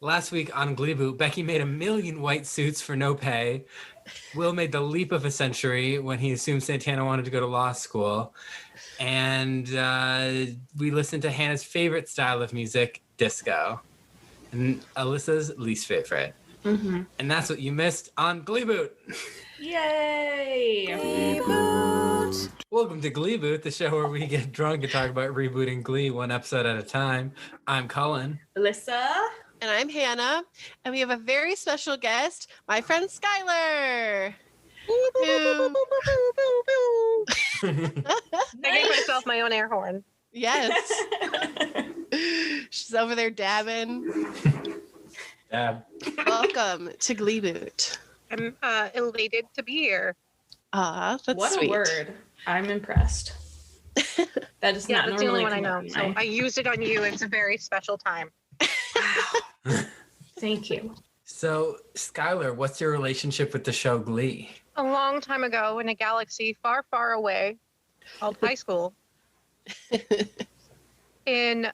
Last week on Gleeboot, Becky made 1 million white suits for no pay. Will made the leap of a century when he assumed Santana wanted to go to law school. And we listened to Hannah's favorite style of music, disco. And Alyssa's least favorite. Mm-hmm. And that's what you missed on Gleeboot. Yay! Gleeboot. Welcome to Gleeboot, the show where we get drunk and talk about rebooting Glee one episode at a time. I'm Cullen. Alyssa. And I'm Hannah. And we have a very special guest, my friend Skylar. I gave myself my own air horn. Yes. She's over there dabbing. Dab. Welcome to Gleeboot. I'm elated to be here. That's what sweet. a word. I'm impressed. That is not that's the normally only one I come know. up So I used it on you. It's a very special time. Thank you. So, Skylar, what's your relationship with the show Glee? A long time ago in a galaxy far, far away called high school. In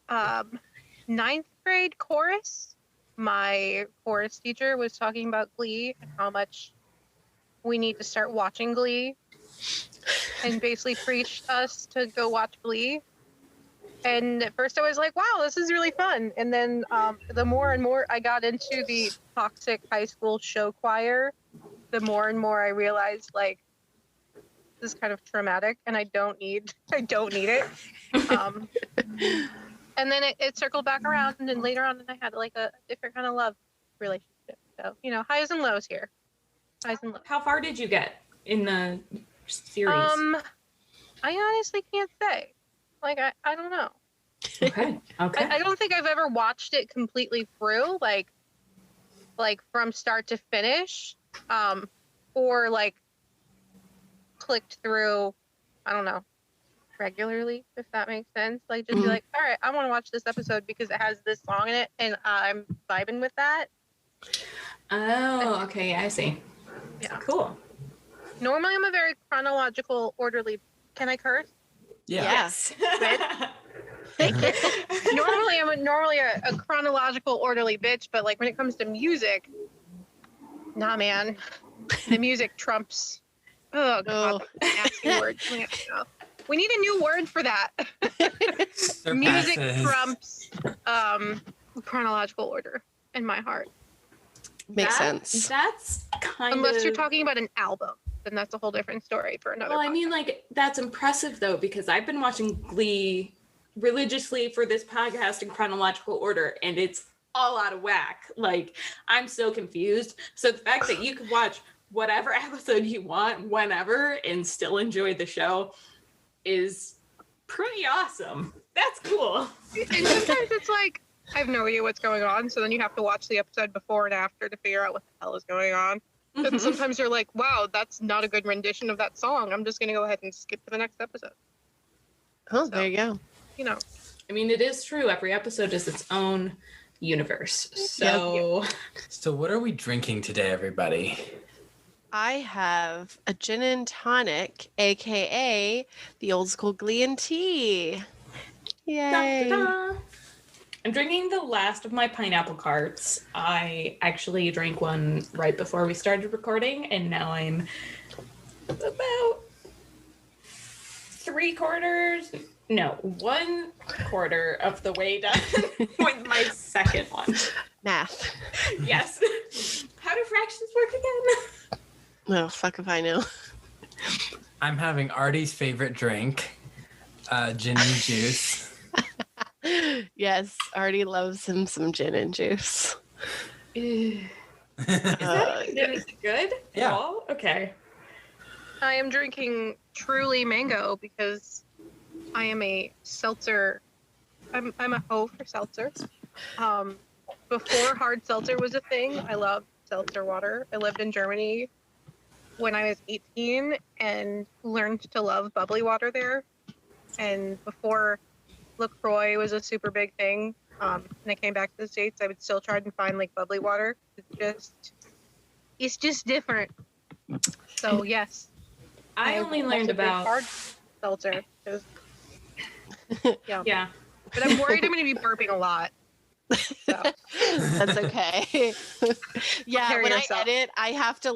9th grade chorus, my chorus teacher was talking about Glee and how much we need to start watching Glee, and basically preached us to go watch Glee. And at first I was like, wow, this is really fun. And then the more and more I got into the toxic high school show choir, the more and more I realized, like, this is kind of traumatic and I don't need it. And then it circled back around, and then later on I had like a different kind of love relationship. So, highs and lows here. Highs and lows. How far did you get in the series? I honestly can't say. Like, I don't know. Okay. I don't think I've ever watched it completely through, like from start to finish, or like clicked through, I don't know, regularly, if that makes sense. Like, just be like, all right, I want to watch this episode because it has this song in it and I'm vibing with that. Oh, okay, I see. Yeah. Cool. Normally I'm a very chronological, orderly. Can I curse? Yeah. Yes. Normally I'm a chronological, orderly bitch, but like when it comes to music, nah, man, the music trumps. Oh god, nasty word. We need a new word for that. Music trumps chronological order in my heart. Makes sense. That's kind of... Unless you're talking about an album, then that's a whole different story for another. Well, I podcast. mean, like, that's impressive, though, because I've been watching Glee religiously for this podcast in chronological order, and it's all out of whack. Like, I'm so confused. So the fact that you can watch whatever episode you want whenever and still enjoy the show is pretty awesome. That's cool. And sometimes it's like, I have no idea what's going on, so then you have to watch the episode before and after to figure out what the hell is going on. And sometimes you're like, wow, that's not a good rendition of that song. I'm just going to go ahead and skip to the next episode. Oh, there you go. I mean, it is true. Every episode is its own universe. So, So what are we drinking today, everybody? I have a gin and tonic, aka the old school Glee and tea. Yay. da-da-da. I'm drinking the last of my pineapple carts. I actually drank one right before we started recording, and now I'm about 1/4 of the way done with my second one. Math. Yes. How do fractions work again? Oh, fuck if I know. I'm having Artie's favorite drink, gin and juice. Yes, Artie loves him some gin and juice. Is that good? Yeah. At all? Okay. I am drinking Truly Mango because I am a seltzer. I'm a hoe for seltzer. Before hard seltzer was a thing, I loved seltzer water. I lived in Germany when I was 18 and learned to love bubbly water there. And before LaCroix was a super big thing, and I came back to the States, I would still try and find like bubbly water. It's just different. So yes. I only learned about hard seltzer. Yeah. Yeah. But I'm worried I'm going to be burping a lot. So That's okay. Yeah, Prepare when yourself. I edit, I have to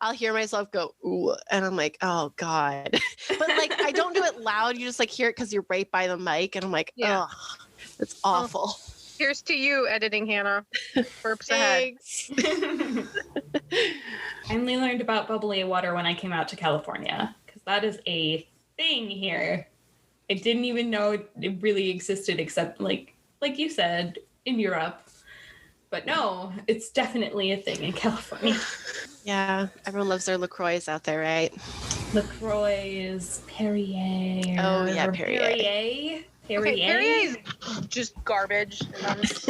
I'll hear myself go, ooh, and I'm like, oh God. But I don't do it loud. You just hear it because you're right by the mic, and I'm like, Yeah. oh, it's awful. here's to you, editing Hannah. Burps ahead. Thanks. I only learned about bubbly water when I came out to California, because that is a thing here. I didn't even know it really existed, except like you said, in Europe. But no, it's definitely a thing in California. Yeah, everyone loves their LaCroix out there, right? LaCroix, Perrier. Oh, yeah, Perrier. Okay, Perrier is just garbage. That's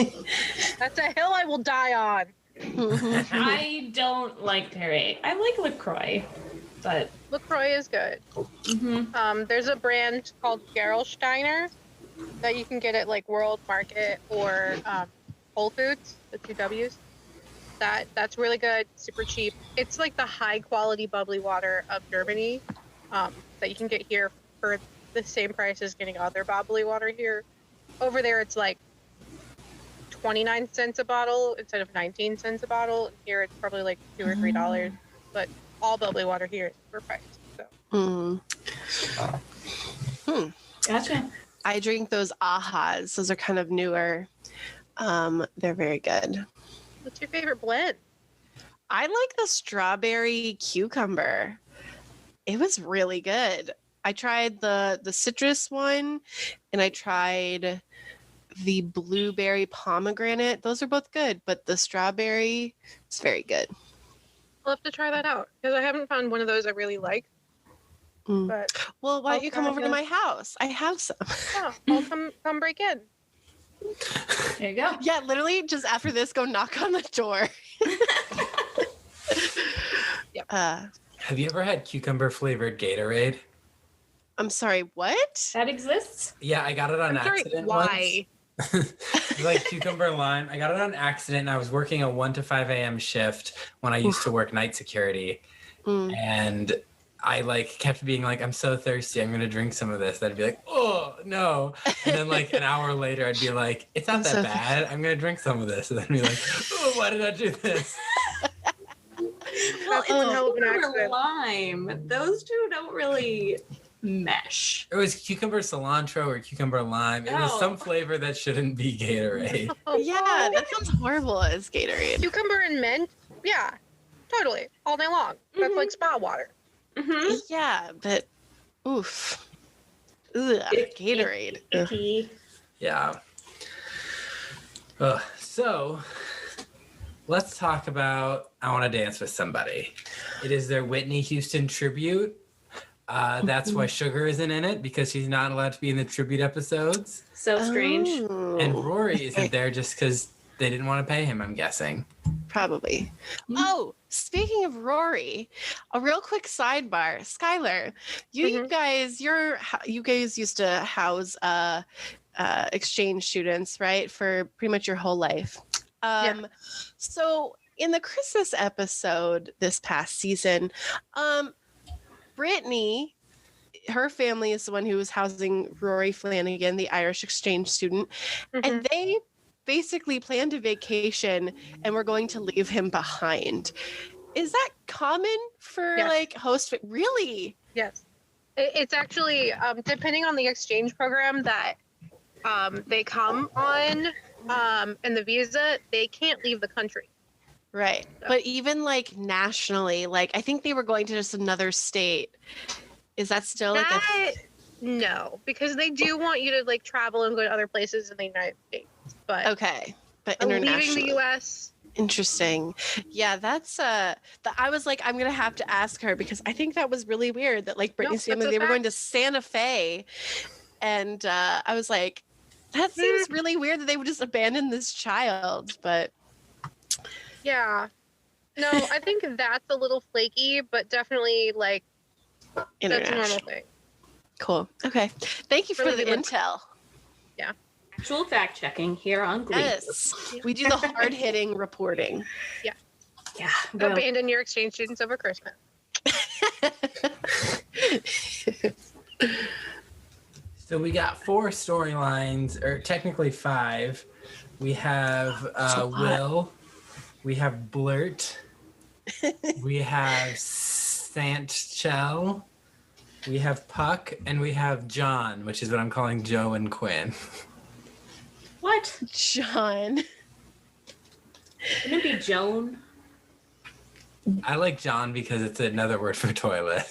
a hill I will die on. I don't like Perrier. I like LaCroix, but LaCroix is good. There's a brand called Gerolsteiner that you can get at World Market or Whole Foods, the 2 W's. That's really good, super cheap. It's the high quality bubbly water of Germany that you can get here for the same price as getting other bubbly water here. Over there, it's 29 cents a bottle instead of 19 cents a bottle. And here, it's probably $2 or $3. But all bubbly water here is overpriced. So. gotcha. I drink those Ahas. Those are kind of newer. They're very good. What's your favorite blend? I like the strawberry cucumber. It was really good. I tried the citrus one, and I tried the blueberry pomegranate. Those are both good, but the strawberry is very good. I'll have to try that out because I haven't found one of those I really like. But Well, why don't you come over to my house? I have some. yeah, I'll come break in. There you go. Yeah, literally just after this, go knock on the door. Yep. Have you ever had cucumber flavored Gatorade? I'm sorry, what? That exists? Yeah, I got it on I'm sorry, accident why? once. It's cucumber lime. I got it on accident, and I was working a 1 to 5 a.m. shift when I used to work night security. And I kept being I'm so thirsty, I'm gonna drink some of this. I'd be oh no. And then an hour later I'd be it's not that bad. I'm gonna drink some of this. And then be oh, why did I do this? Well, one hell of an cucumber accident. lime. Those two don't really mesh. It was cucumber cilantro or cucumber lime. It was some flavor that shouldn't be Gatorade. Yeah, that sounds horrible as Gatorade. Cucumber and mint? Yeah, totally. All day long. That's like spa water. Yeah, but oof. Ugh, Gatorade. Ugh. Icky. Yeah. So let's talk about I Want to Dance with Somebody. It is their Whitney Houston tribute. That's why Sugar isn't in it, because she's not allowed to be in the tribute episodes. So strange. Oh. And Rory isn't there just because they didn't want to pay him, I'm guessing. Probably. Oh, speaking of Rory, a real quick sidebar. Skylar, you guys used to house exchange students, right? For pretty much your whole life. So in the Christmas episode this past season, Brittany, her family is the one who was housing Rory Flanagan, the Irish exchange student, and they basically planned a vacation and we're going to leave him behind. Is that common for host? Really? Yes. It's actually, depending on the exchange program that they come on and the visa, they can't leave the country. Right. So. But even nationally, I think they were going to just another state. Is that still No, because they do want you to travel and go to other places in the United States. But okay. But internationally. Leaving the US. Interesting. Yeah, that's I was I'm gonna have to ask her, because I think that was really weird that Brittany's family, they were going to Santa Fe, and I was that seems really weird that they would just abandon this child. But yeah, no, I think that's a little flaky, but definitely that's a normal thing. Cool. Okay, thank you for the intel. Yeah. Actual fact checking here on Glee. Yes, we do the hard hitting reporting. Yeah. Yeah. Abandon your exchange students over Christmas. So we got 4 storylines, or technically 5. We have Will. We have Blurt. We have Chell. We have Puck, and we have John, which is what I'm calling Joe and Quinn. What? John. Wouldn't it be Joan? I like John because it's another word for toilet,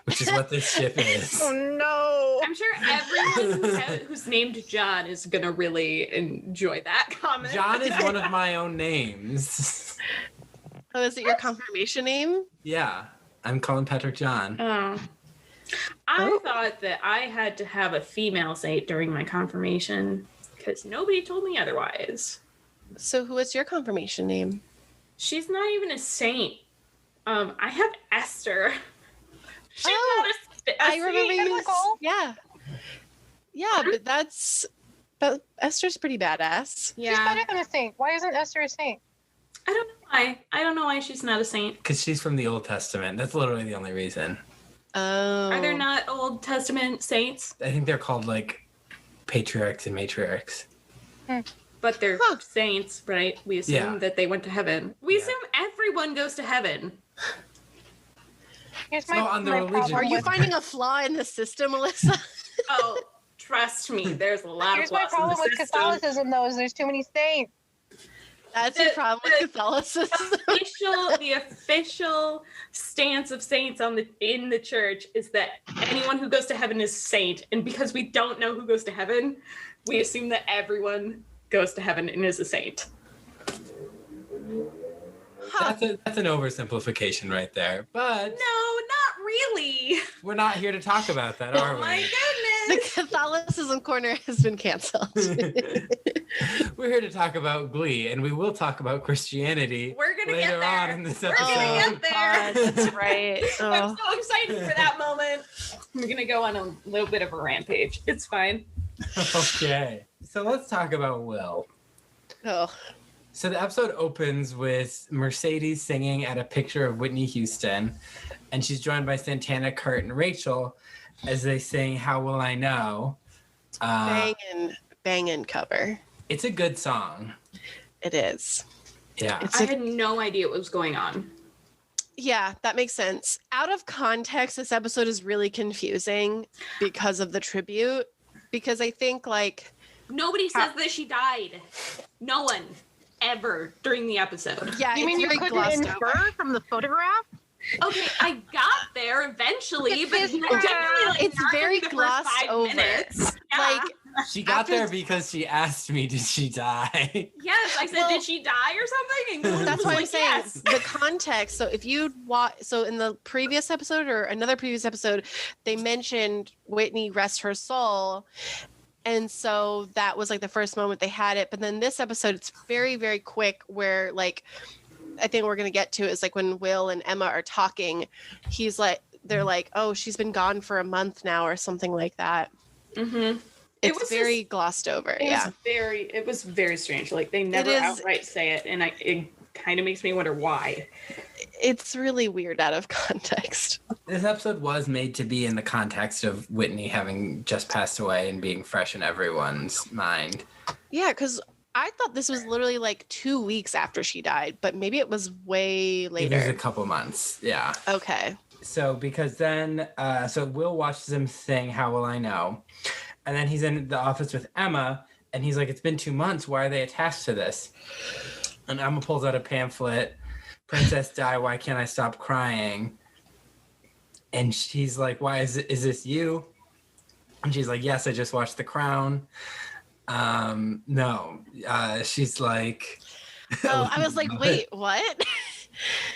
which is what this ship is. Oh no! I'm sure everyone who's named John is gonna really enjoy that comment. John is one of my own names. Oh, is it your confirmation name? Yeah, I'm Cullen Patrick John. Oh. I thought that I had to have a female saint during my confirmation because nobody told me otherwise. So who is your confirmation name? She's not even a saint. I have Esther. She's not a I saint. remember you. Nicole? Yeah. Yeah, but Esther's pretty badass. She's Yeah. better than a saint. Why isn't Esther a saint? I don't know why. I don't know why she's not a saint. Because she's from the Old Testament. That's literally the only reason. Oh. Are there not Old Testament saints? I think they're called like patriarchs and matriarchs. But they're saints, right? We assume that they went to heaven. We assume everyone goes to heaven. Here's So on the religion- problem Are you with- finding a flaw in the system, Alyssa? Oh, trust me, there's a lot Here's of my flaws in problem the with system. Catholicism, though, is there's too many saints. That's your problem with Catholicism. The official stance of saints in the church is that anyone who goes to heaven is saint, and because we don't know who goes to heaven, we assume that everyone goes to heaven and is a saint. That's an oversimplification right there. But No, not really. we're not here to talk about that, are Oh my we? The goodness. Catholicism corner has been canceled. We're here to talk about Glee, and we will talk about Christianity We're gonna later get there. on in this We're episode. gonna get there. That's right. I'm Oh. so excited for that moment. We're gonna go on a little bit of a rampage. It's fine. Okay, so let's talk about Will. Oh. So the episode opens with Mercedes singing at a picture of Whitney Houston, and she's joined by Santana, Kurt, and Rachel as they sing "How Will I Know." Bangin' cover. It's a good song. It is. Yeah. I had no idea what was going on. Yeah, that makes sense. Out of context, this episode is really confusing because of the tribute. Because I think Nobody says that she died. No one ever during the episode. yeah, You mean it's you very couldn't glossed infer over. from the photograph? Okay, I got there eventually, but definitely It's not very during the glossed first 5 over. minutes. Yeah. Like She got After there it's- because she asked me, "Did she die?" Yes, I said, Well, did she die or something? And Glenn that's was what I'm like, saying. yes. The context. So if you watch, so in the previous episode or another previous episode, they mentioned Whitney rest her soul. And so that was like the first moment they had it. But then this episode, it's very, very quick where I think we're going to get to is when Will and Emma are talking, they're like, oh, she's been gone for a month now or something like that. Mm-hmm. It's very glossed over. Yeah. It was very strange. Like they never is- outright say it, and it kind of makes me wonder why. It's really weird out of context. This episode was made to be in the context of Whitney having just passed away and being fresh in everyone's mind. Yeah, because I thought this was literally 2 weeks after she died, but maybe it was way It was a later. couple months, yeah. Okay. So because then, so Will watches him sing "How Will I Know," and then he's in the office with Emma, and he's like, "It's been 2 months. Why are they attached to this?" And Emma pulls out a pamphlet, "Princess Die, Why Can't I Stop Crying?" And she's like, "Why is this you?" And she's like, "Yes, I just watched The Crown." No, she's like, Oh, I was like, wait, what?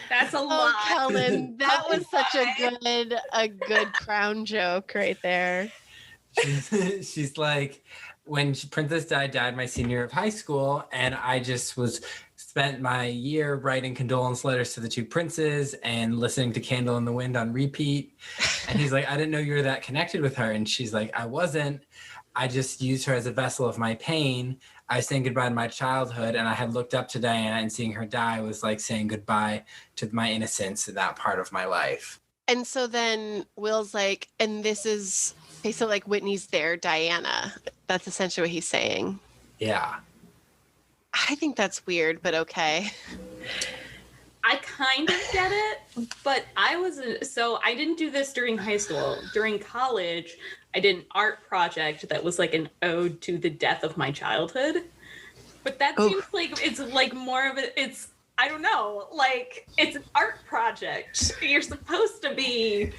That's a Oh, lot. Kellen, that was such a good Crown joke right there. she's like, when Princess died my senior year of high school, and I just spent my year writing condolence letters to the two princes and listening to Candle in the Wind on repeat. And he's like, I didn't know you were that connected with her. And she's like, I wasn't. I just used her as a vessel of my pain. I was saying goodbye to my childhood, and I had looked up to Diana, and seeing her die was like saying goodbye to my innocence in that part of my life. And so then Will's like, and this is basically Whitney's there, Diana. That's essentially what he's saying. Yeah. I think that's weird, but okay. I kind of get it, but I didn't do this during high school. During college, I did an art project that was like an ode to the death of my childhood. But that seems like it's like more of it's I don't know, like it's an art project. You're supposed to be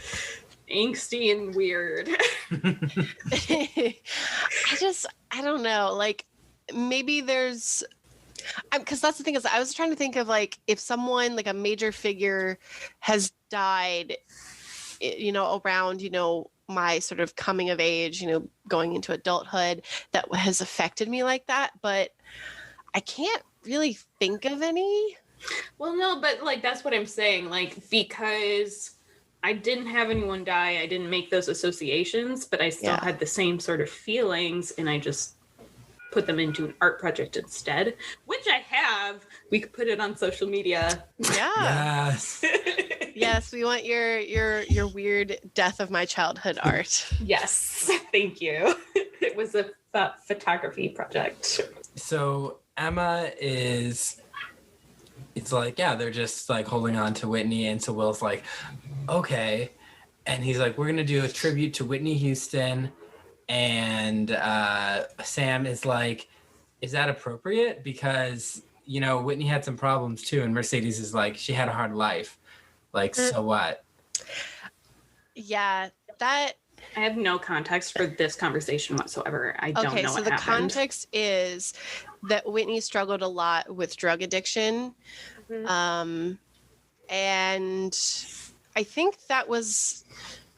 angsty and weird. I don't know, like maybe there's because that's the thing is I was trying to think of like if someone like a major figure has died, you know, around, you know, my sort of coming of age, you know, going into adulthood that has affected me like that, but I can't really think of any. Well, no, but like that's what I'm saying, like because I didn't have anyone die, I didn't make those associations, but I still had the same sort of feelings, and I just put them into an art project instead, which I have. We could put it on social media. Yeah. Yes. Yes, we want your weird death of my childhood art. Yes, thank you. It was a photography project. So Emma it's like, yeah, they're just like holding on to Whitney. And so Will's like, okay. And he's like, we're going to do a tribute to Whitney Houston. And Sam is like, is that appropriate? Because, you know, Whitney had some problems too. And Mercedes is like, she had a hard life. Like, so what? Yeah, that... I have no context for this conversation whatsoever. I don't know what happened. Okay, so the context is that Whitney struggled a lot with drug addiction. Mm-hmm. And I think that was,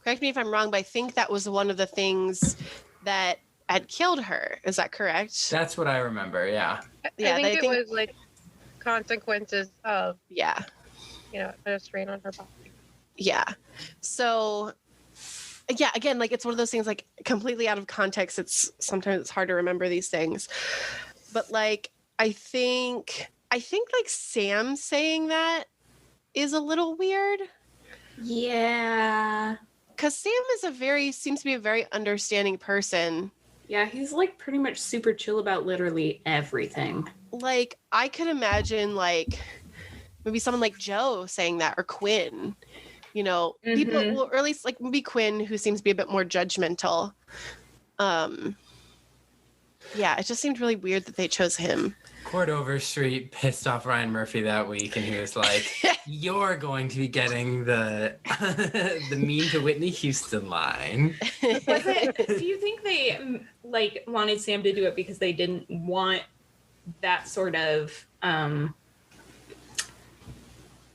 correct me if I'm wrong, but I think that was one of the things that had killed her. Is that correct? That's what I remember, yeah. I think it was like consequences of, you know, a strain on her body. Yeah. So... yeah, again, like it's one of those things like completely out of context. Sometimes it's hard to remember these things. But like I think like Sam saying that is a little weird. Yeah. Cuz Sam seems to be a very understanding person. Yeah, he's like pretty much super chill about literally everything. Like I could imagine like maybe someone like Joe saying that, or Quinn. You know, people, or at least like maybe Quinn, who seems to be a bit more judgmental. Yeah, it just seemed really weird that they chose him. Court Overstreet pissed off Ryan Murphy that week, and he was like, "You're going to be getting the the mean to Whitney Houston line." Do you think they like wanted Sam to do it because they didn't want that sort of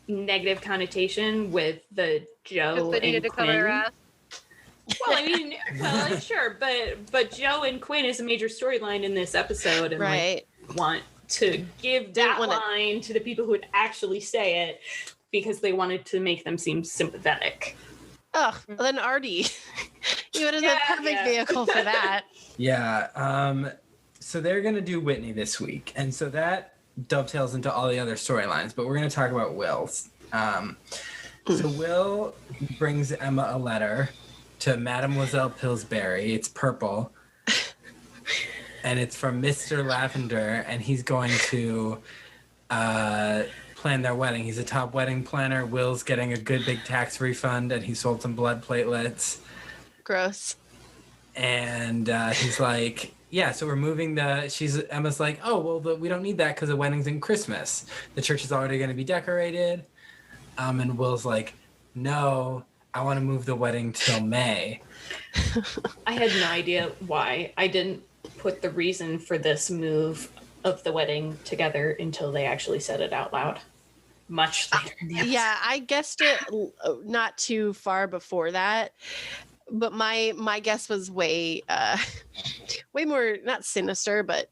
negative connotation with the Joe they needed and to cover her ass? Well, I mean, sure, but Joe and Quinn is a major storyline in this episode, and like, want to give that line to the people who would actually say it because they wanted to make them seem sympathetic. Oh, well then Artie, you would have the perfect vehicle for that. Yeah. So they're gonna do Whitney this week, and so that dovetails into all the other storylines, but we're going to talk about Will's. So Will brings Emma a letter to Mademoiselle Pillsbury. It's purple. And it's from Mr. Lavender, and he's going to plan their wedding. He's a top wedding planner. Will's getting a good big tax refund, and he sold some blood platelets. Gross. And he's like... yeah, so we're moving Emma's like, oh, well, we don't need that because the wedding's in Christmas. The church is already going to be decorated. And Will's like, no, I want to move the wedding till May. I had no idea why. I didn't put the reason for this move of the wedding together until they actually said it out loud. Much later in the episode. Yeah, I guessed it not too far before that. But my guess was way more, not sinister, but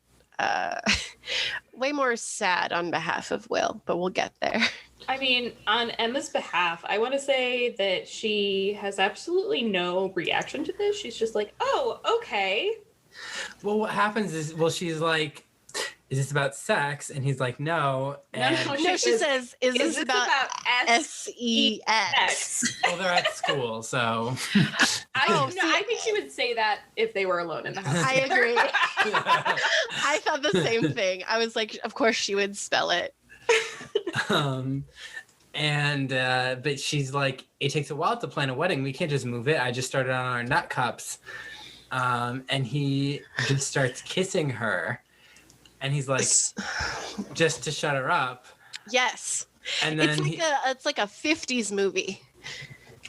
way more sad on behalf of Will. But we'll get there. I mean, on Emma's behalf, I want to say that she has absolutely no reaction to this. She's just like, oh, okay. Well, what happens is, she's like, is this about sex? And he's like, no. And No, she says, is this about sex? well, they're at school, so. I think she would say that if they were alone in the house. I agree. I thought the same thing. I was like, of course she would spell it. But she's like, it takes a while to plan a wedding. We can't just move it. I just started on our nut cups. And he just starts kissing her. And he's like, just to shut her up. Yes. And then it's like a 50s movie.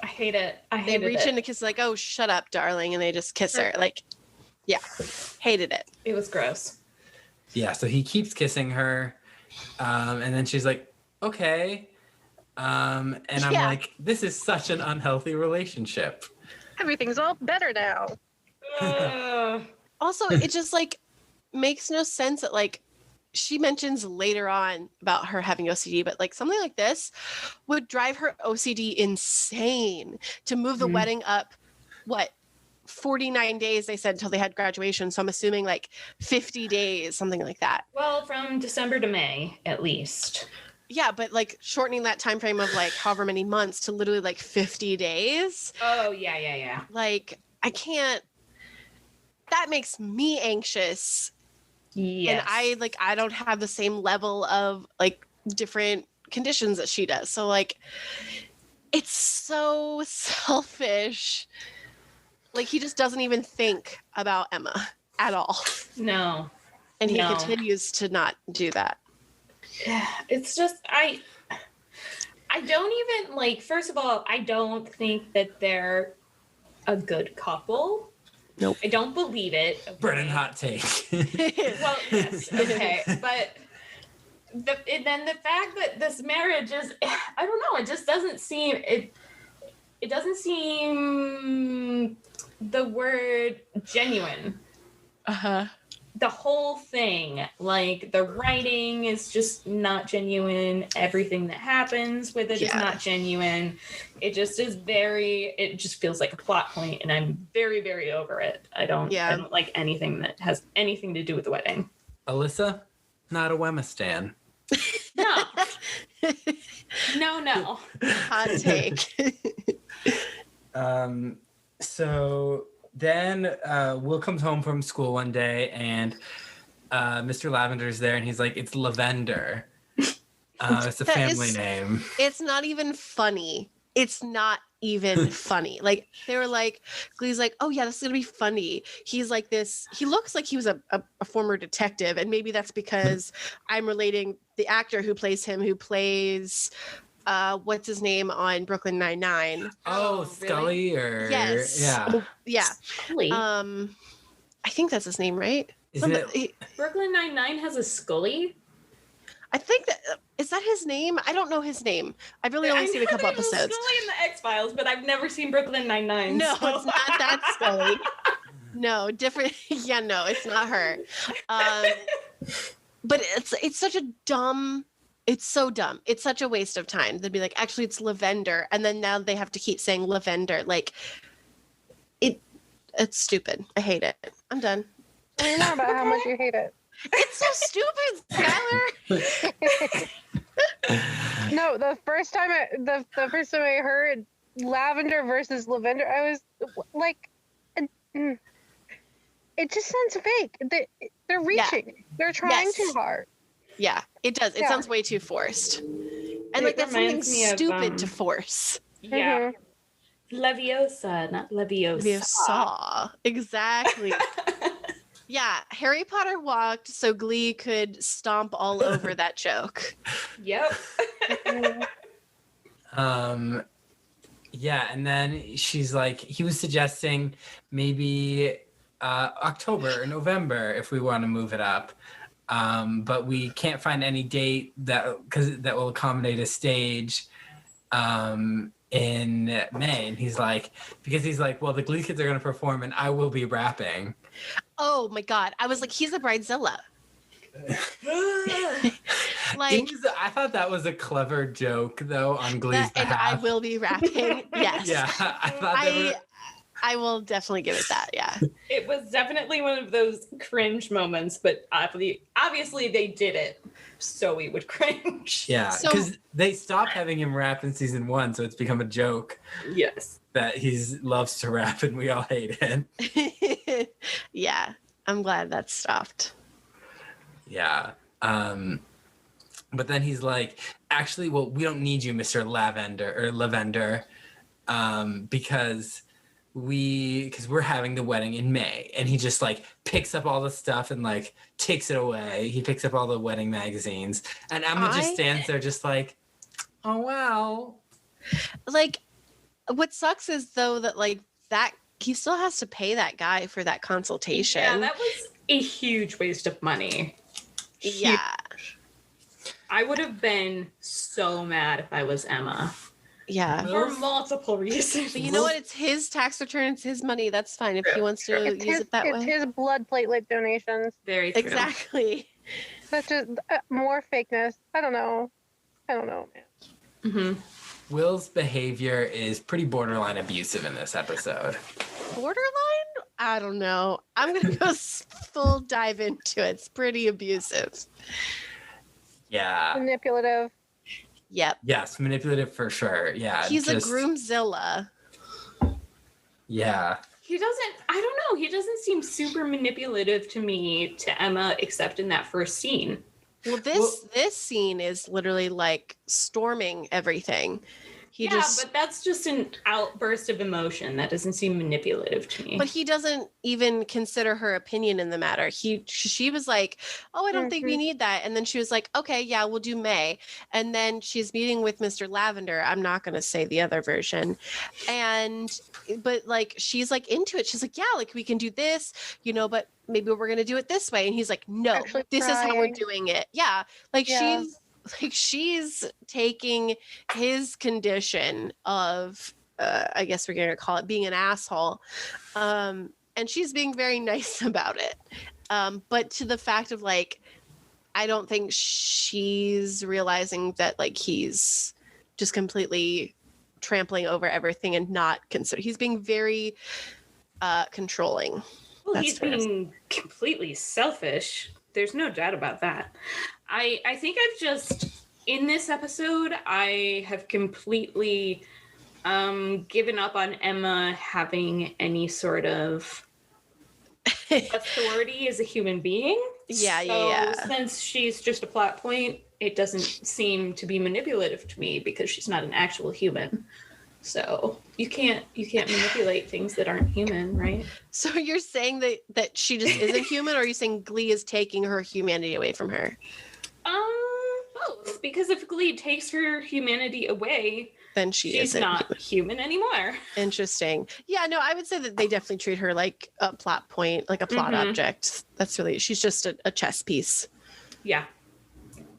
I hate it. They reach in to kiss, like, oh, shut up, darling. And they just kiss her. Like, yeah. Hated it. It was gross. Yeah, so he keeps kissing her. And then she's like, okay. And I'm like, this is such an unhealthy relationship. Everything's all better now. Also, it just like makes no sense that like she mentions later on about her having OCD, but like something like this would drive her OCD insane to move the wedding up, 49 days they said until they had graduation. So I'm assuming like 50 days, something like that. Well, from December to May, at least. Yeah, but like shortening that time frame of like however many months to literally like 50 days. Oh, yeah. Like, I can't. That makes me anxious. Yes. And I don't have the same level of like different conditions that she does. So like, it's so selfish. Like, he just doesn't even think about Emma at all. No. And he continues to not do that. It's just, I don't even, like, first of all, I don't think that they're a good couple. Nope. I don't believe it. Okay. Brennan hot take. Well, yes, okay. But then the fact that this marriage is, I don't know, it just doesn't seem, it doesn't seem the word genuine. Uh-huh. The whole thing, like the writing is just not genuine. Everything that happens with it is not genuine. It just is it just feels like a plot point, and I'm very, very over it. I don't like anything that has anything to do with the wedding. Alyssa, not a Wemma stan. No. No. Hot take. So then Will comes home from school one day, and Mr. Lavender's there, and he's like, it's Lavender. It's a family name. It's not even funny. It's not even funny. Like, they were like, Glee's like, oh yeah, this is gonna be funny. He's like this, he looks like he was a former detective, and maybe that's because I'm relating the actor who plays him, who plays what's his name on Brooklyn Nine-Nine. Oh, Scully, really? Or yes. Yeah. Scully. I think that's his name, right? Brooklyn Nine-Nine has a Scully? I think is that his name? I don't know his name. I've really only seen a couple episodes. Scully in the X-Files, but I've never seen Brooklyn Nine-Nine. No, so. It's not that Scully. No, different. Yeah, no, it's not her. But it's such a dumb. It's so dumb. It's such a waste of time. They'd be like, actually, it's Lavender, and then now they have to keep saying Lavender. Like, it's stupid. I hate it. I'm done. Tell me more about how much you hate it. It's so stupid, Skylar. No, the first time I heard Lavender versus Lavender, I was like, it just sounds fake. They're reaching. Yeah. They're trying too hard. Yeah, it does. It sounds way too forced. And like, that's something stupid to force. Yeah. Leviosa, not Leviosa. Leviosa. Exactly. Yeah, Harry Potter walked so Glee could stomp all over that joke. Yep. Yeah, and then she's like, he was suggesting maybe October or November if we want to move it up. But we can't find any date that will accommodate a stage in May. And he's like, well, the Glee kids are going to perform and I will be rapping. Oh my God. I was like, he's a bridezilla. Like, I thought that was a clever joke though on Glee's behalf. And I will be rapping. Yes. Yeah. I will definitely give it that. Yeah. It was definitely one of those cringe moments, but obviously they did it so we would cringe. Yeah, So- because they stopped having him rap in season 1, so it's become a joke Yes. that he loves to rap and we all hate it. Yeah. I'm glad that stopped. Yeah. But then he's like, actually, well, we don't need you, Mr. Lavender, because we're having the wedding in May. And he just like picks up all the stuff and like takes it away. He picks up all the wedding magazines. And Emma just stands there just like, oh, wow. Like, what sucks is though that like that he still has to pay that guy for that consultation. Yeah, that was a huge waste of money. Yeah. I would have been so mad if I was Emma. Yeah. For multiple reasons. But you know what? It's his tax return. It's his money. That's fine if he wants to use it that it's way. his blood platelet donations. Very true. Exactly. Such a more fakeness. I don't know, man. Mm-hmm. Will's behavior is pretty borderline abusive in this episode. Borderline? I don't know. I'm going to go full dive into it. It's pretty abusive. Yeah. Manipulative. Yep. Yes, manipulative for sure. Yeah. He's a groomzilla. Yeah. He doesn't seem super manipulative to me, to Emma, except in that first scene. Well, this scene is literally like storming everything. But that's just an outburst of emotion. That doesn't seem manipulative to me. But he doesn't even consider her opinion in the matter. She was like, "Oh, I don't think we need that," and then she was like, "Okay, yeah, we'll do May." And then she's meeting with Mr. Lavender. I'm not going to say the other version, but like she's like into it. She's like, "Yeah, like we can do this, but maybe we're going to do it this way." And he's like, "No, Actually this is how we're trying. doing it." Yeah, she's taking his condition of I guess we're gonna call it being an asshole, and she's being very nice about it, but to the fact of like I don't think she's realizing that like he's just completely trampling over everything and not he's being very controlling. Well, he's being completely selfish. There's no doubt about that. I think I've just, in this episode, I have completely given up on Emma having any sort of authority as a human being. Yeah. Since she's just a plot point, it doesn't seem to be manipulative to me because she's not an actual human. So you can't manipulate things that aren't human, right? So you're saying that she just isn't human, or are you saying Glee is taking her humanity away from her? Both. Because if Glee takes her humanity away, then she's not human anymore. Interesting. Yeah, no, I would say that they definitely treat her like a plot point, like a plot object. She's just a chess piece. Yeah.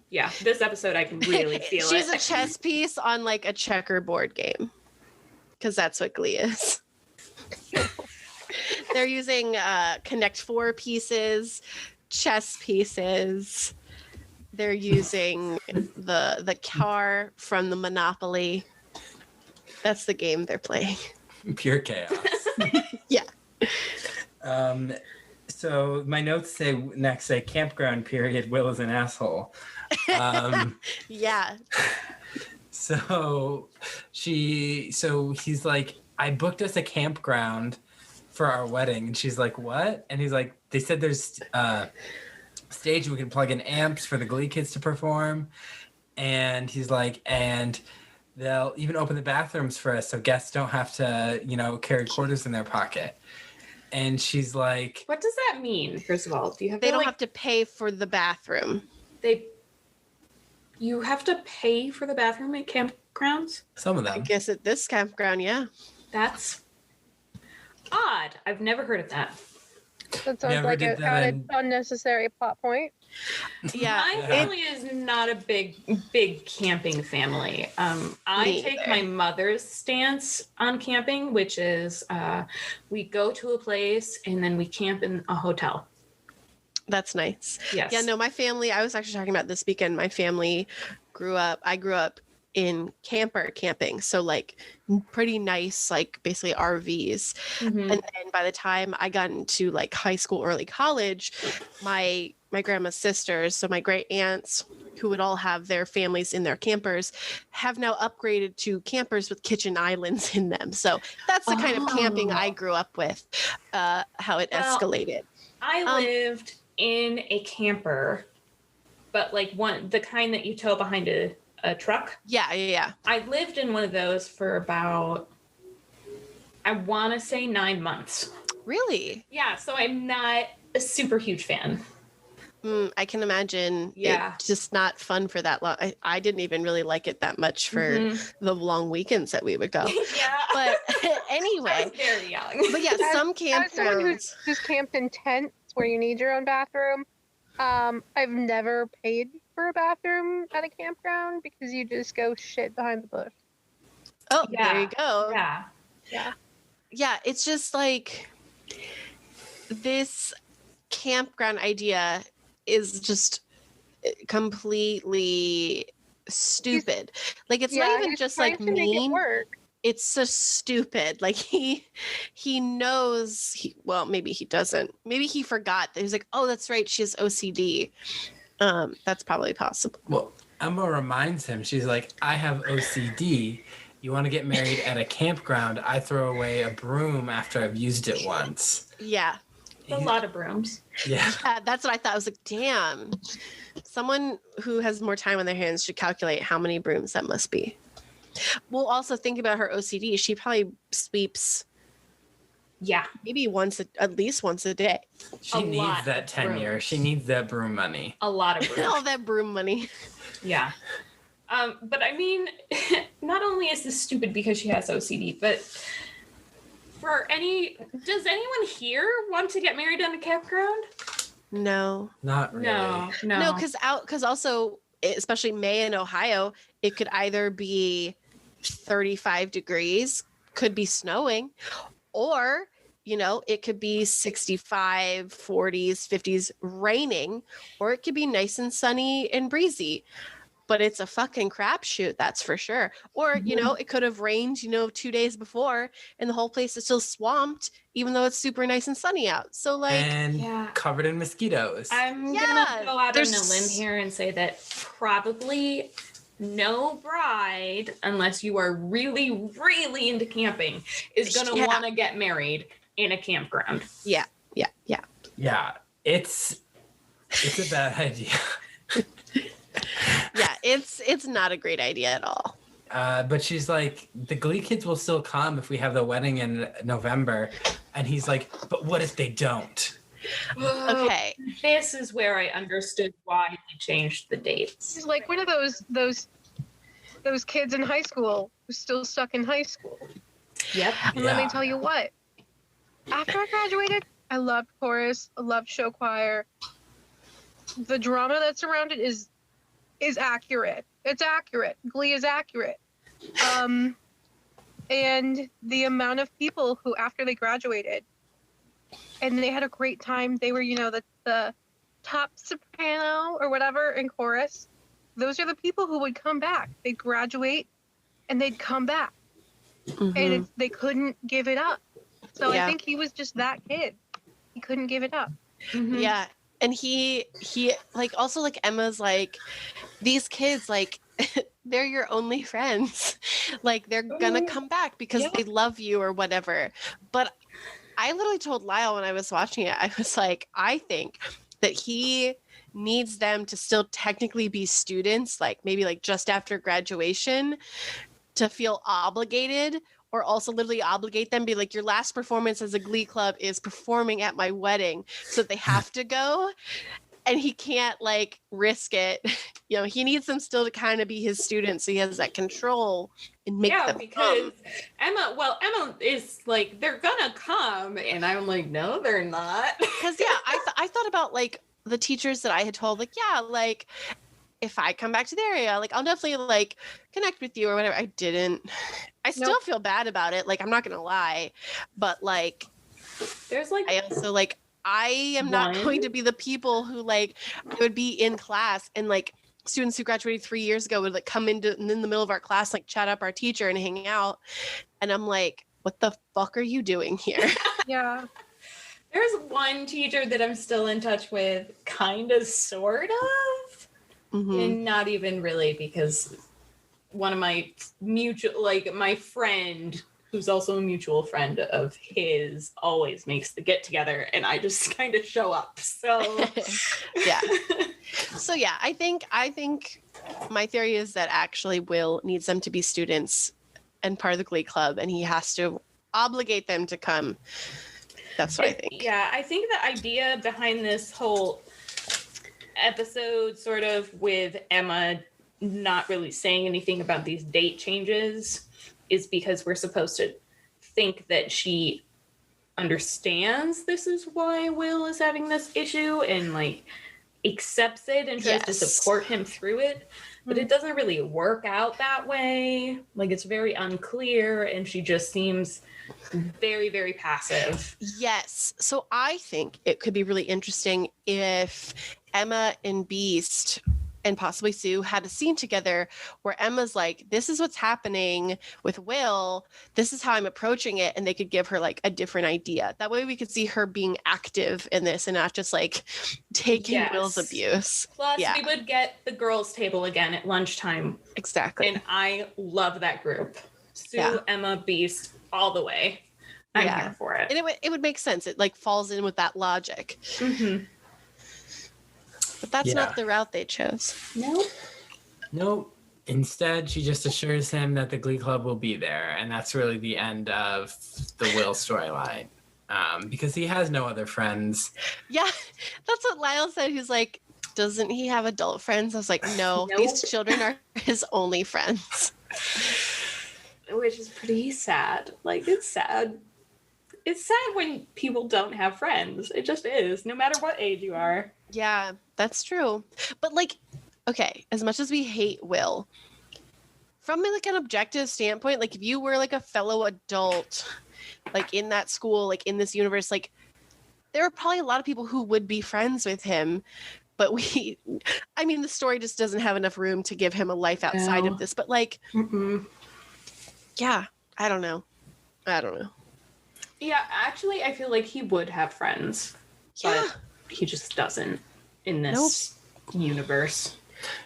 Yeah, this episode I can really feel She's a chess piece on like a checkerboard game. Because that's what Glee is. They're using Connect 4 pieces, chess pieces. They're using the car from the Monopoly. That's the game they're playing. Pure chaos. Yeah. So my notes say campground period. Will is an asshole. Yeah. So he's like, I booked us a campground for our wedding, and she's like, what? And he's like, they said there's stage we can plug in amps for the Glee kids to perform, and he's like, and they'll even open the bathrooms for us so guests don't have to carry quarters in their pocket. And she's like, what does that mean? First of all, do you have they don't have to pay for the bathroom. You have to pay for the bathroom at campgrounds? Some of I them. guess at this campground, yeah. That's odd. I've never heard of that. That sounds like an added unnecessary plot point. Yeah. My family is not a big camping family. I take my mother's stance on camping, which is we go to a place and then we camp in a hotel. That's nice. Yes. Yeah, no, my family, I was actually talking about this weekend. My family I grew up in camper camping. So like pretty nice, like basically RVs. Mhm. And then by the time I got into like high school, early college, my grandma's sisters, so my great aunts, who would all have their families in their campers, have now upgraded to campers with kitchen islands in them. So that's the kind of camping I grew up with, how it Well, escalated. I lived in a camper, but like the kind that you tow behind a truck. Yeah. I lived in one of those for about, I want to say 9 months. Really? Yeah, so I'm not a super huge fan. I can imagine. Yeah. It's just not fun for that long. I didn't even really like it that much for the long weekends that we would go. Yeah. But I anyway. was very young. But yeah, some As someone campgrounds. who's camped in tents where you need your own bathroom, I've never paid for a bathroom at a campground because you just go shit behind the bush. Oh, Yeah. there you go. Yeah. Yeah, it's just like this campground idea is just completely stupid. Like it's not even he's just trying like to make it mean. work. It's so stupid. Like he knows well, maybe he doesn't. Maybe he forgot that he was like, oh, that's right, she has OCD. That's probably possible. Well, Emma reminds him, she's like, I have OCD. You want to get married at a campground? I throw away a broom after I've used it once. Yeah. A lot of brooms. Yeah. Yeah, that's what I thought. I was like, damn. Someone who has more time on their hands should calculate how many brooms that must be. Well, also think about her OCD. She probably sweeps Yeah. maybe at least once a day. She A needs lot that of tenure. brooms. She needs that broom money. A lot of brooms. All that broom money. Yeah. But I mean, not only is this stupid because she has OCD, but does anyone here want to get married on a campground? No. Not really. No. Because also, especially May in Ohio, it could either be 35 degrees, could be snowing, or it could be 65, 40s, 50s raining, or it could be nice and sunny and breezy. But it's a fucking crapshoot, that's for sure. Or, it could have rained, 2 days before and the whole place is still swamped, even though it's super nice and sunny out. So, like, And covered in mosquitoes. I'm gonna go out on a limb here and say that probably no bride, unless you are really, really into camping, is gonna want to get married in a campground. Yeah. Yeah. It's a bad idea. Yeah, it's not a great idea at all. But she's like, the Glee kids will still come if we have the wedding in November. And he's like, but what if they don't? Okay. This is where I understood why he changed the dates. He's like one of those kids in high school who's still stuck in high school. Yep. And let me tell you what. After I graduated, I loved chorus, I loved show choir. The drama that's around it is accurate. It's accurate. Glee is accurate. And the amount of people who, after they graduated, and they had a great time, they were, the top soprano or whatever in chorus. Those are the people who would come back. They'd graduate and they'd come back. Mm-hmm. And they couldn't give it up. So I think he was just that kid. He couldn't give it up. Mm-hmm. Yeah. And he like, also like Emma's like, these kids, like, they're your only friends. Like, they're gonna come back because they love you or whatever. But I literally told Lyle when I was watching it, I was like, I think that he needs them to still technically be students, like maybe like just after graduation, to feel obligated, or also literally obligate them, be like, your last performance as a Glee club is performing at my wedding, so they have to go. And he can't like risk it. He needs them still to kind of be his students, so he has that control and make them because come. Emma is like, they're gonna come, and I'm like, no, they're not. Because I thought about like the teachers that I had told, like, like if I come back to the area, like I'll definitely like connect with you or whatever. I didn't. I still feel bad about it. Like, I'm not gonna lie, but like, there's like, I also like, I am not going to be the people who like, I would be in class and like students who graduated 3 years ago would like come in the middle of our class, like chat up our teacher and hang out. And I'm like, what the fuck are you doing here? Yeah. There's one teacher that I'm still in touch with, kind of, sort of, and not even really, because one of my my friend, who's also a mutual friend of his, always makes the get together, and I just kind of show up. So yeah. So yeah, I think my theory is that actually Will needs them to be students and part of the Glee Club, and he has to obligate them to come. That's what I think. Yeah, I think the idea behind this whole episode, sort of with Emma not really saying anything about these date changes, is because we're supposed to think that she understands this is why Will is having this issue and like accepts it and tries to support him through it. But it doesn't really work out that way. Like, it's very unclear, and she just seems very, very passive. Yes. So I think it could be really interesting if Emma and Beast and possibly Sue had a scene together where Emma's like, this is what's happening with Will. This is how I'm approaching it. And they could give her like a different idea. That way we could see her being active in this and not just like taking Will's abuse. Plus, we would get the girls' table again at lunchtime. Exactly. And I love that group. Sue, Emma, Beast, all the way. I'm here for it. And it would make sense. It like falls in with that logic. But that's not the route they chose. Nope. Instead, she just assures him that the Glee Club will be there. And that's really the end of the Will storyline. Because he has no other friends. Yeah, that's what Lyle said. He's like, doesn't he have adult friends? I was like, no, these children are his only friends. Which is pretty sad. Like, it's sad. It's sad when people don't have friends. It just is, no matter what age you are. Yeah, that's true. But like, okay, as much as we hate Will, from like an objective standpoint, like if you were like a fellow adult, like in that school, like in this universe, like there are probably a lot of people who would be friends with him. But the story just doesn't have enough room to give him a life outside of this. But like, yeah, I don't know. Yeah, actually, I feel like he would have friends. Yeah. But he just doesn't in this universe.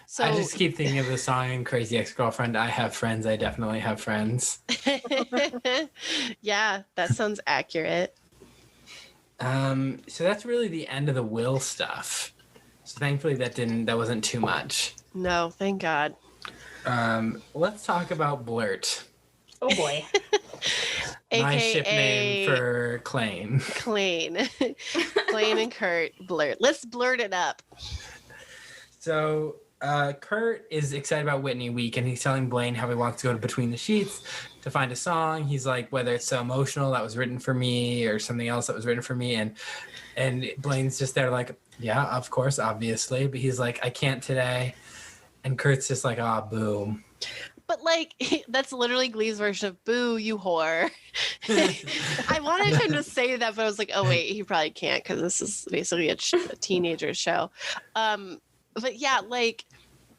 So I just keep thinking of the song in Crazy Ex-Girlfriend, I have friends, I definitely have friends. Yeah, that sounds accurate. So that's really the end of the Will stuff. So thankfully that wasn't too much. No, thank God. Let's talk about Blurt. Oh boy. My AKA ship name for Klain. Klain and Kurt, Blurt. Let's blurt it up. So Kurt is excited about Whitney Week, and he's telling Blaine how he wants to go to Between the Sheets to find a song. He's like, whether it's So Emotional that was written for me or something else that was written for me. And Blaine's just there like, yeah, of course, obviously. But he's like, I can't today. And Kurt's just like, ah, boom. But like, that's literally Glee's version of "Boo, you whore." I wanted him to say that, but I was like, oh wait, he probably can't because this is basically a teenager show. But yeah, like,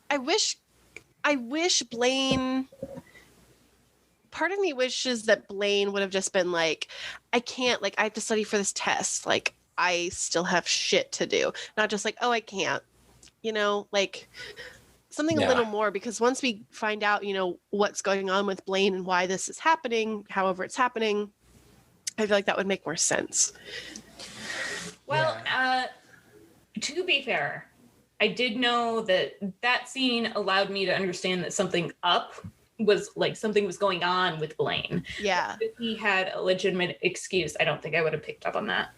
I wish Blaine. Part of me wishes that Blaine would have just been like, I can't. Like, I have to study for this test. Like, I still have shit to do. Not just like, oh, I can't. Like. Something a little more, because once we find out, what's going on with Blaine and why this is happening, however it's happening, I feel like that would make more sense. Well, to be fair, I did know that scene allowed me to understand that something was going on with Blaine. Yeah. If he had a legitimate excuse, I don't think I would have picked up on that.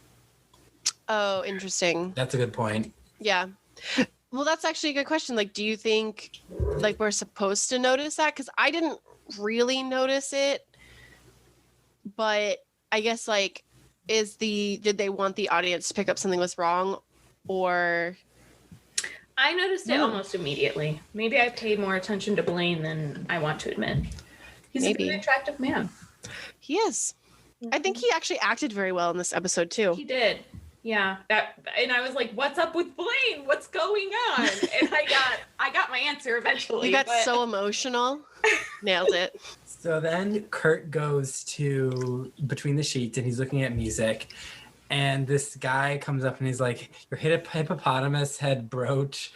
Oh, interesting. That's a good point. Yeah. Well, that's actually a good question. Like, do you think, like, we're supposed to notice that? Because I didn't really notice it. But I guess, like, did they want the audience to pick up something was wrong? Or... I noticed it almost immediately. Maybe I paid more attention to Blaine than I want to admit. He's a very attractive man. He is. I think he actually acted very well in this episode, too. He did. Yeah, and I was like, "What's up with Blaine? What's going on?" And I got my answer eventually. You got but- so emotional. Nailed it. So then Kurt goes to Between the Sheets and he's looking at music. And this guy comes up and he's like, your hippopotamus head brooch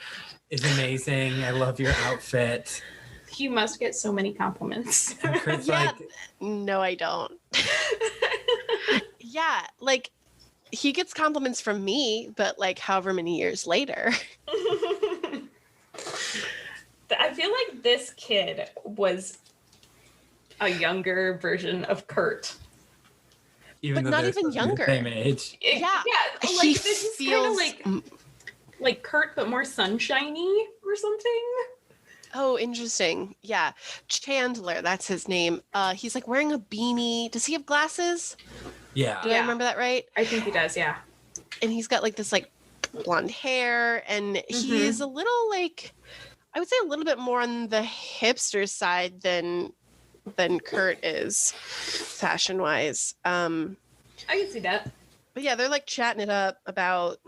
is amazing. I love your outfit. You must get so many compliments. And Kurt's Yeah. like, No, I don't. Yeah, like he gets compliments from me, but like however many years later. I feel like this kid was a younger version of Kurt. even But though not they're even supposed to be the younger. same age. Yeah, like he this is kind feels of like Kurt, but more sunshiny or something. Oh, interesting. Yeah. Chandler, that's his name. He's like wearing a beanie. Does he have glasses? Yeah. Do I remember that right? I think he does. Yeah. And he's got like this like blonde hair, and he's a little like, I would say a little bit more on the hipster side than Kurt is, fashion wise. I can see that. But yeah, they're like chatting it up about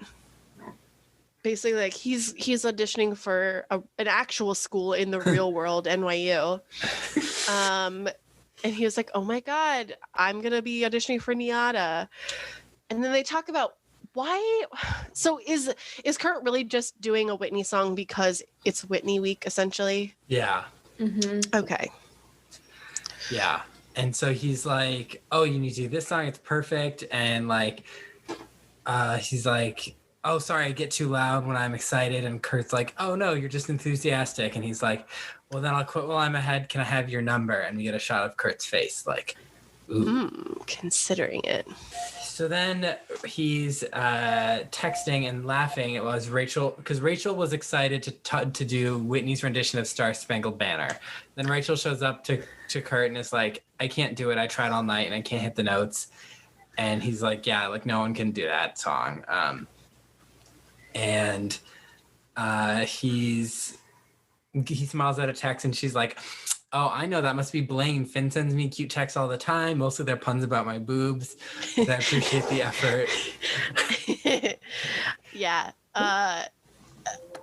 basically like he's auditioning for an actual school in the real world, NYU. And he was like, "Oh my God, I'm gonna be auditioning for NIADA." And then they talk about why. So is Kurt really just doing a Whitney song because it's Whitney week essentially? Yeah. Okay. Yeah. And so he's like, oh, you need to do this song. It's perfect. And like, he's like, oh, sorry, I get too loud when I'm excited. And Kurt's like, oh, no, you're just enthusiastic. And he's like, well, then I'll quit while I'm ahead. Can I have your number? And we get a shot of Kurt's face. Like, ooh. Considering it. So then he's texting and laughing. It was Rachel, because Rachel was excited to do Whitney's rendition of Star Spangled Banner. Then Rachel shows up to Kurt and is like, I can't do it. I tried all night and I can't hit the notes. And he's like, yeah, like no one can do that song. He smiles at a text and she's like, oh, I know, that must be Blaine. Finn sends me cute texts all the time. Mostly they're puns about my boobs. I appreciate the effort. Yeah. I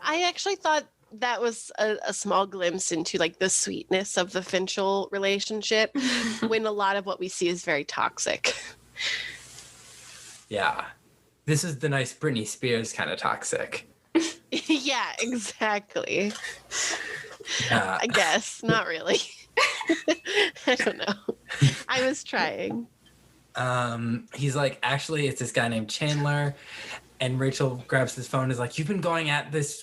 actually thought that was a small glimpse into like the sweetness of the Finchel relationship when a lot of what we see is very toxic. Yeah. This is the nice Britney Spears kind of toxic. Yeah, exactly. Yeah. I guess. Not really. I don't know. I was trying. He's like, actually, it's this guy named Chandler. And Rachel grabs his phone and is like, you've been going at this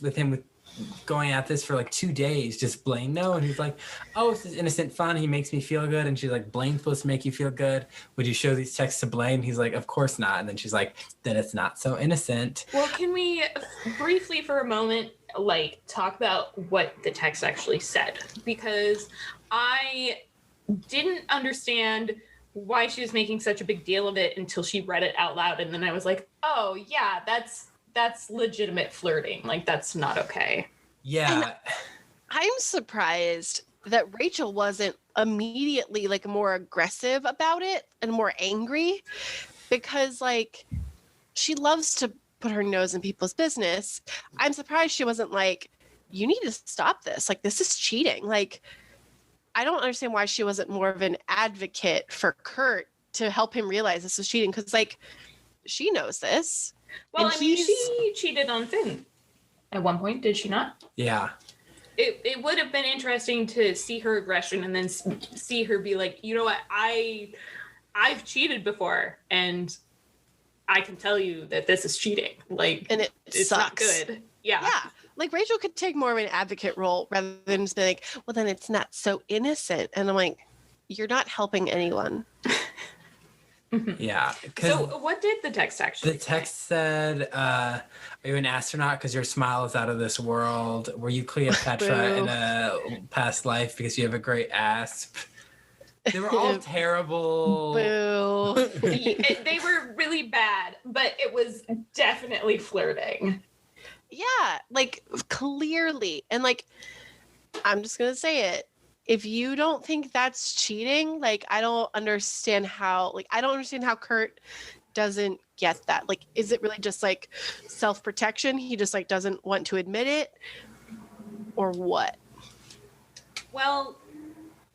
for like 2 days. Just Blaine know? And he's like, oh, it's this innocent fun. He makes me feel good. And she's like, Blaine's supposed to make you feel good. Would you show these texts to Blaine? He's like, of course not. And then she's like, then it's not so innocent. Well, can we briefly for a moment like talk about what the text actually said? Because I didn't understand why she was making such a big deal of it until she read it out loud. And then I was like, oh yeah, that's legitimate flirting. Like that's not okay. Yeah. And I'm surprised that Rachel wasn't immediately like more aggressive about it and more angry, because like she loves to put her nose in people's business. I'm surprised she wasn't like, you need to stop this. Like this is cheating. Like I don't understand why she wasn't more of an advocate for Kurt to help him realize this was cheating, because like she knows this. Well, And I mean, she cheated on Finn at one point, did she not? Yeah. It would have been interesting to see her aggression and then see her be like, you know what, I've cheated before, and I can tell you that this is cheating. Like, And it's sucks. not good. Yeah. Yeah. Like Rachel could take more of an advocate role rather than just be like, well, then it's not so innocent. And I'm like, you're not helping anyone. Yeah. So what did the text actually The text said, are you an astronaut because your smile is out of this world? Were you Cleopatra in a past life because you have a great asp? They were all terrible. Boo. They were really bad, but it was definitely flirting. Yeah, like clearly. And like, I'm just going to say it. If you don't think that's cheating, like, I don't understand how Kurt doesn't get that. Like, is it really just like self-protection? He just like doesn't want to admit it, or what? Well,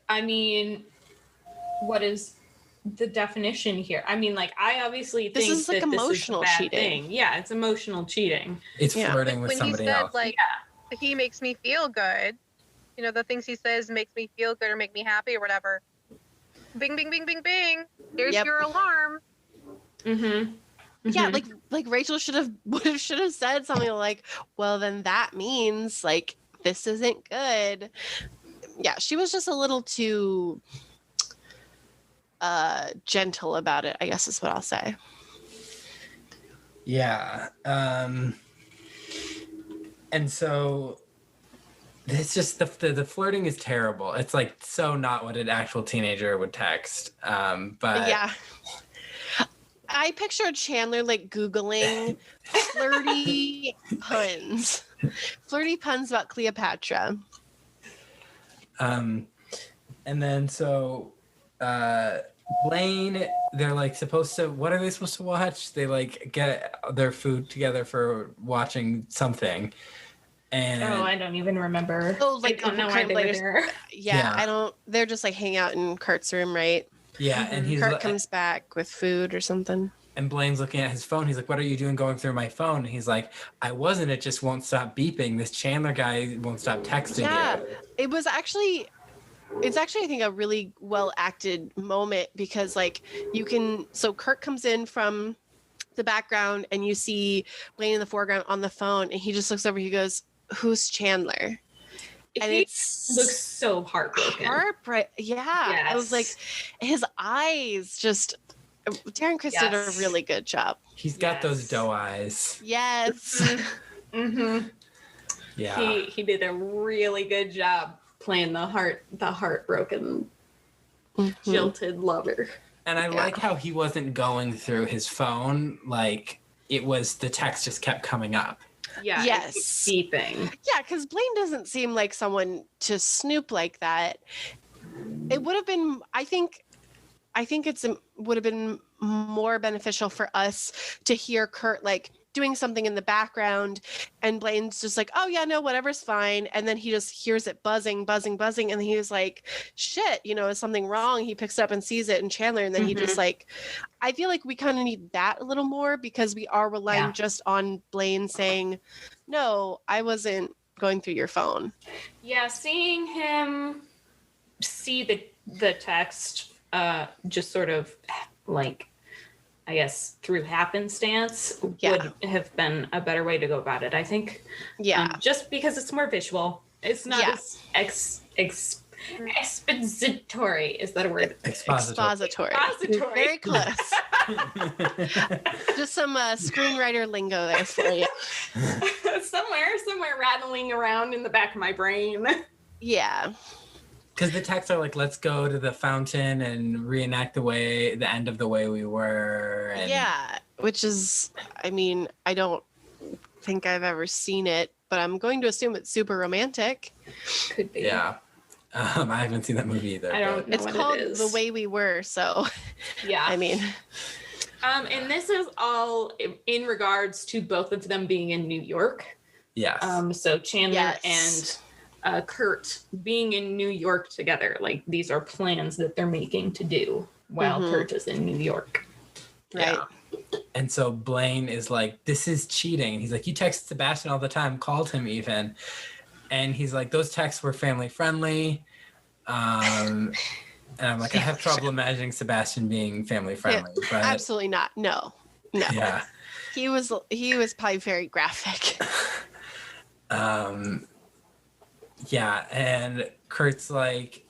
I mean, what is the definition here? I mean, like, I obviously think This is like emotional bad cheating. thing. Yeah, it's emotional cheating. It's Yeah. flirting with When he somebody said, else. like, he makes me feel good, you know, the things he says makes me feel good or make me happy or whatever. Bing, bing, bing, bing, bing. Here's Yep. your alarm. Mm-hmm. Yeah, like Rachel should have said something like, well, then that means like this isn't good. Yeah, she was just a little too gentle about it, I guess is what I'll say. Yeah. And so it's just the flirting is terrible. It's like so not what an actual teenager would text. But Yeah. I pictured Chandler like Googling flirty puns. Flirty puns about Cleopatra. and then so Blaine, they're like supposed to, what are they supposed to watch? They like get their food together for watching something. And Oh, I don't even remember. Oh, like I don't know why they were there. Yeah, they're just like hang out in Kurt's room, right? yeah, and he's Kurt comes back with food or something. and Blaine's looking at his phone. He's like, "What are you doing going through my phone?" And he's like, "I wasn't. It just won't stop beeping. This Chandler guy won't stop texting Yeah, you." it's actually I think a really well acted moment because like so Kurt comes in from the background and you see Blaine in the foreground on the phone and he just looks over, he goes, "Who's Chandler?" And He it's looks so heartbroken. Yeah. I was like, his eyes just Darren Criss did a Yes. really good job. He's got Yes. those doe eyes. Yes. Mm-hmm. Yeah. He did a really good job playing the heartbroken, jilted lover. And I like how he wasn't going through his phone. Like it was the text just kept coming up. Yeah. Yes. It's beeping. Yeah, because Blaine doesn't seem like someone to snoop like that. It would have been, I think would have been more beneficial for us to hear Kurt like doing something in the background and Blaine's just like, "Oh yeah, no, whatever's fine." And then he just hears it buzzing. And then he was like, "Shit, is something wrong?" He picks it up and sees it in Chandler. And then he just like, I feel like we kind of need that a little more because we are relying just on Blaine saying, "No, I wasn't going through your phone." Yeah, seeing him see the text just sort of like, I guess, through happenstance would have been a better way to go about it, I think. Yeah. Just because it's more visual. It's not as expository. Is that a word? Expository. Expository. Very close. Just some screenwriter lingo there for you. somewhere rattling around in the back of my brain. Yeah. Because the texts are like, "Let's go to the fountain and reenact the end of the way we were." And Yeah, which is, I mean, I don't think I've ever seen it, but I'm going to assume it's super romantic. Could be. Yeah. I haven't seen that movie either. I don't know It's what called it is. The Way We Were, so Yeah. I mean, and this is all in regards to both of them being in New York. Yes. So Chandler yes. and Kurt being in New York together. Like, these are plans that they're making to do while Kurt is in New York. Right. Yeah. And so Blaine is like, "This is cheating." And he's like, "You text Sebastian all the time," called him even. And he's like, "Those texts were family friendly." And I'm like, I have trouble imagining Sebastian being family friendly. But Absolutely not. No. yeah. He was probably very graphic. Yeah, and Kurt's like,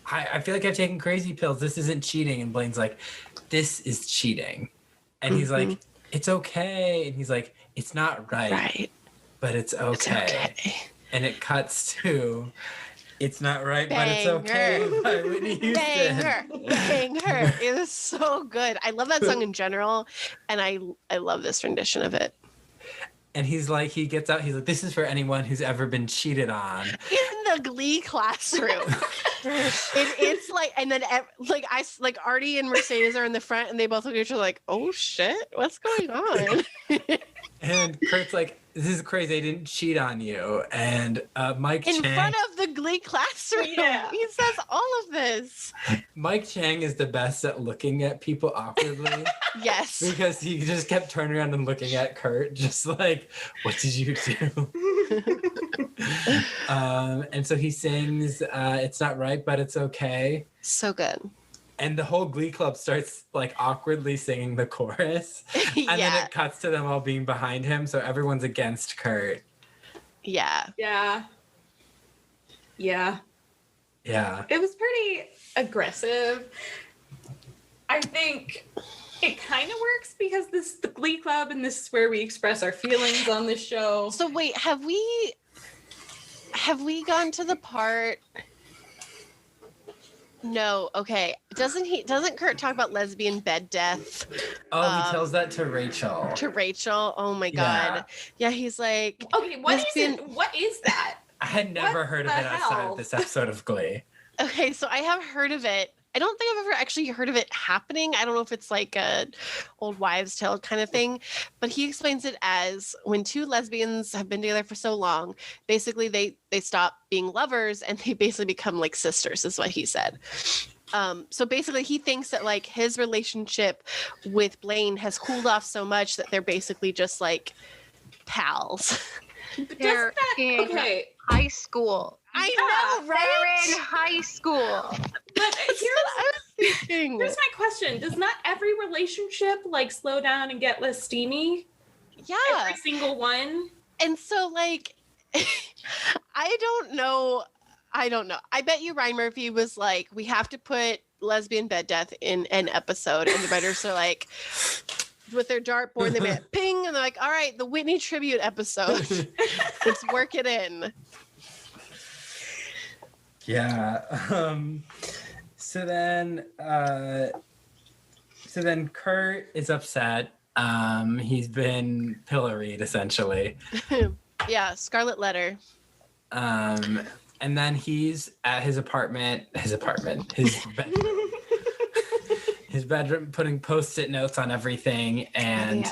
I feel like I've taken crazy pills. This isn't cheating. And Blaine's like, "This is cheating." And he's like, "It's okay." And he's like, "It's not right. But it's okay." And it cuts to, "It's not right, but it's okay" by Whitney Houston. Bang her. It was so good. I love that song in general, and I love this rendition of it. And he's like, he gets out, he's like, "This is for anyone who's ever been cheated on." In the Glee classroom. It's like, and then like Artie and Mercedes are in the front, and they both look at each other like, "Oh shit, what's going on?" And Kurt's like, "This is crazy. I didn't cheat on you." And Mike In Chang, front of the Glee classroom, he says all of this. Mike Chang is the best at looking at people awkwardly. Yes, Because he just kept turning around and looking at Kurt, just like, "What did you do?" And so he sings, "It's not right, but it's okay." so good. And the whole Glee club starts like awkwardly singing the chorus. And then it cuts to them all being behind him. So everyone's against Kurt. Yeah. Yeah. It was pretty aggressive. I think it kind of works because this is the Glee Club and this is where we express our feelings on this show. So wait, have we gone to the part? No, okay. Doesn't Kurt talk about lesbian bed death? Oh, he tells that to Rachel. To Rachel. Oh my god. Yeah, he's like, okay, what is that? I had never heard of it outside of this episode of Glee. Okay, so I have heard of it. I don't think I've ever actually heard of it happening. I don't know if it's like a old wives' tale kind of thing, but he explains it as when two lesbians have been together for so long, basically they stop being lovers and they basically become like sisters, is what he said. So basically he thinks that like his relationship with Blaine has cooled off so much that they're basically just like pals. They're in high school. I know, right? They're in high school. But Here's my question. Does not every relationship like slow down and get less steamy? Yeah. Every single one? And so like I don't know. I bet you Ryan Murphy was like, we have to put lesbian bed death in an episode, and the writers are like, with their dartboard, they went ping, and they're like, all right, the Whitney tribute episode. Let's work it in. Yeah. So then Kurt is upset. He's been pilloried essentially. Yeah, Scarlet Letter. And then he's at his bedroom, his bedroom, putting Post-it notes on everything. And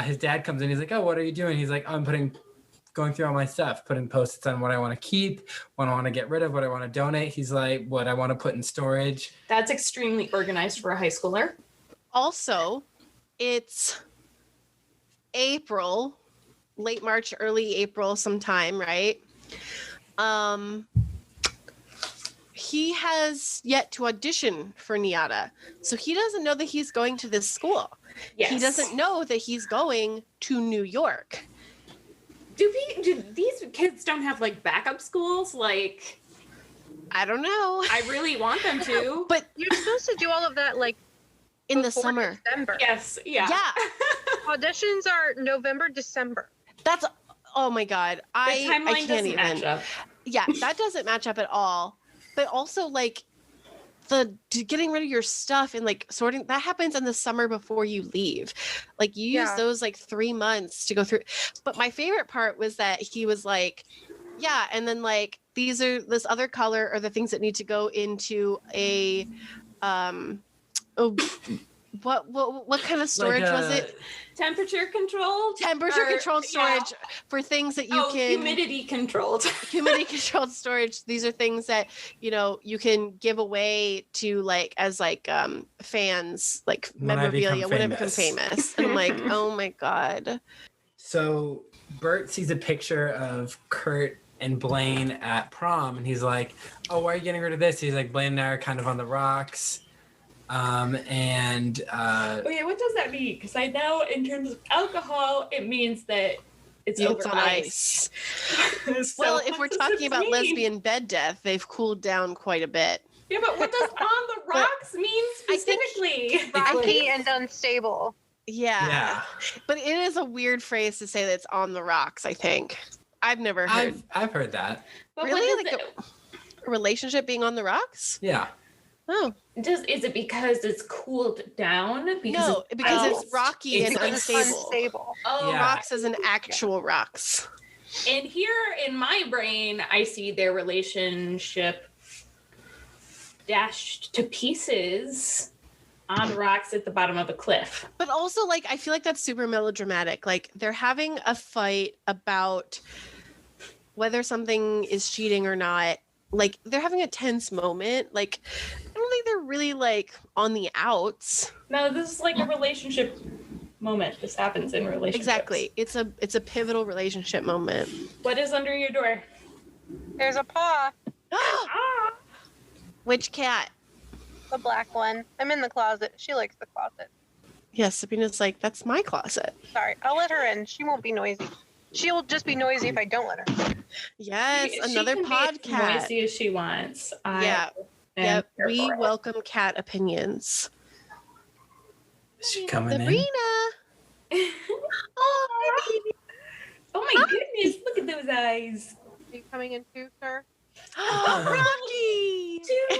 his dad comes in. He's like, "Oh, what are you doing?" He's like, "I'm going through all my stuff, putting Post-its on what I want to keep, what I want to get rid of, what I want to donate." He's like, "What I want to put in storage." That's extremely organized for a high schooler. Also, It's April, late March, early April sometime, right? He has yet to audition for NYADA. So he doesn't know that he's going to this school. yes. He doesn't know that he's going to New York. Do these kids don't have like backup schools? Like, I don't know. I really want them to. But You're supposed to do all of that like in the before summer. December. Yes, yeah. Auditions are November, December. That's, oh my God. The I timeline can't doesn't even. match up. Yeah, that doesn't match up at all. But also like getting rid of your stuff and like sorting, that happens in the summer before you leave. Like you use those like 3 months to go through. But my favorite part was that he was like, yeah, and then like this other color are the things that need to go into a what kind of storage was it? Temperature controlled storage for things that you can humidity controlled storage. These are things that you can give away to like as like fans, like memorabilia when I become famous. And I'm like, oh my God. So Bert sees a picture of Kurt and Blaine at prom, and he's like, "Oh, why are you getting rid of this?" He's like, "Blaine and I are kind of on the rocks." Okay, what does that mean? Because I know in terms of alcohol, it means that it's over on ice. So well, if we're what does talking this about mean? lesbian bed death, they've cooled down quite a bit. Yeah, but what does on the rocks mean specifically? Rocky and unstable. Yeah. But it is a weird phrase to say that it's on the rocks, I think. I've never heard. I've heard that. But really? Like a relationship being on the rocks? Yeah. Oh. Is it because it's cooled down? Because it's rocky and unstable. Oh, Yeah. Rocks as an actual rocks. And here in my brain, I see their relationship dashed to pieces on rocks at the bottom of a cliff. But also, like, I feel like that's super melodramatic. Like, they're having a fight about whether something is cheating or not. Like, they're having a tense moment. Like, I don't think they're really, like, on the outs. No, this is like a relationship moment. This happens in relationships. Exactly. It's a pivotal relationship moment. What is under your door? There's a paw. Ah! Which cat? The black one. I'm in the closet. She likes the closet. Yes, Sabina's like, that's my closet. Sorry, I'll let her in. She won't be noisy. She'll just be noisy if I don't let her. Yes, She another can be as podcast. noisy as she wants. Yeah. I am Yep, here we for it. welcome cat opinions. Is she coming in? Sabrina! Oh, my goodness! Look at those eyes. Are you coming in too, sir? Rocky! Two.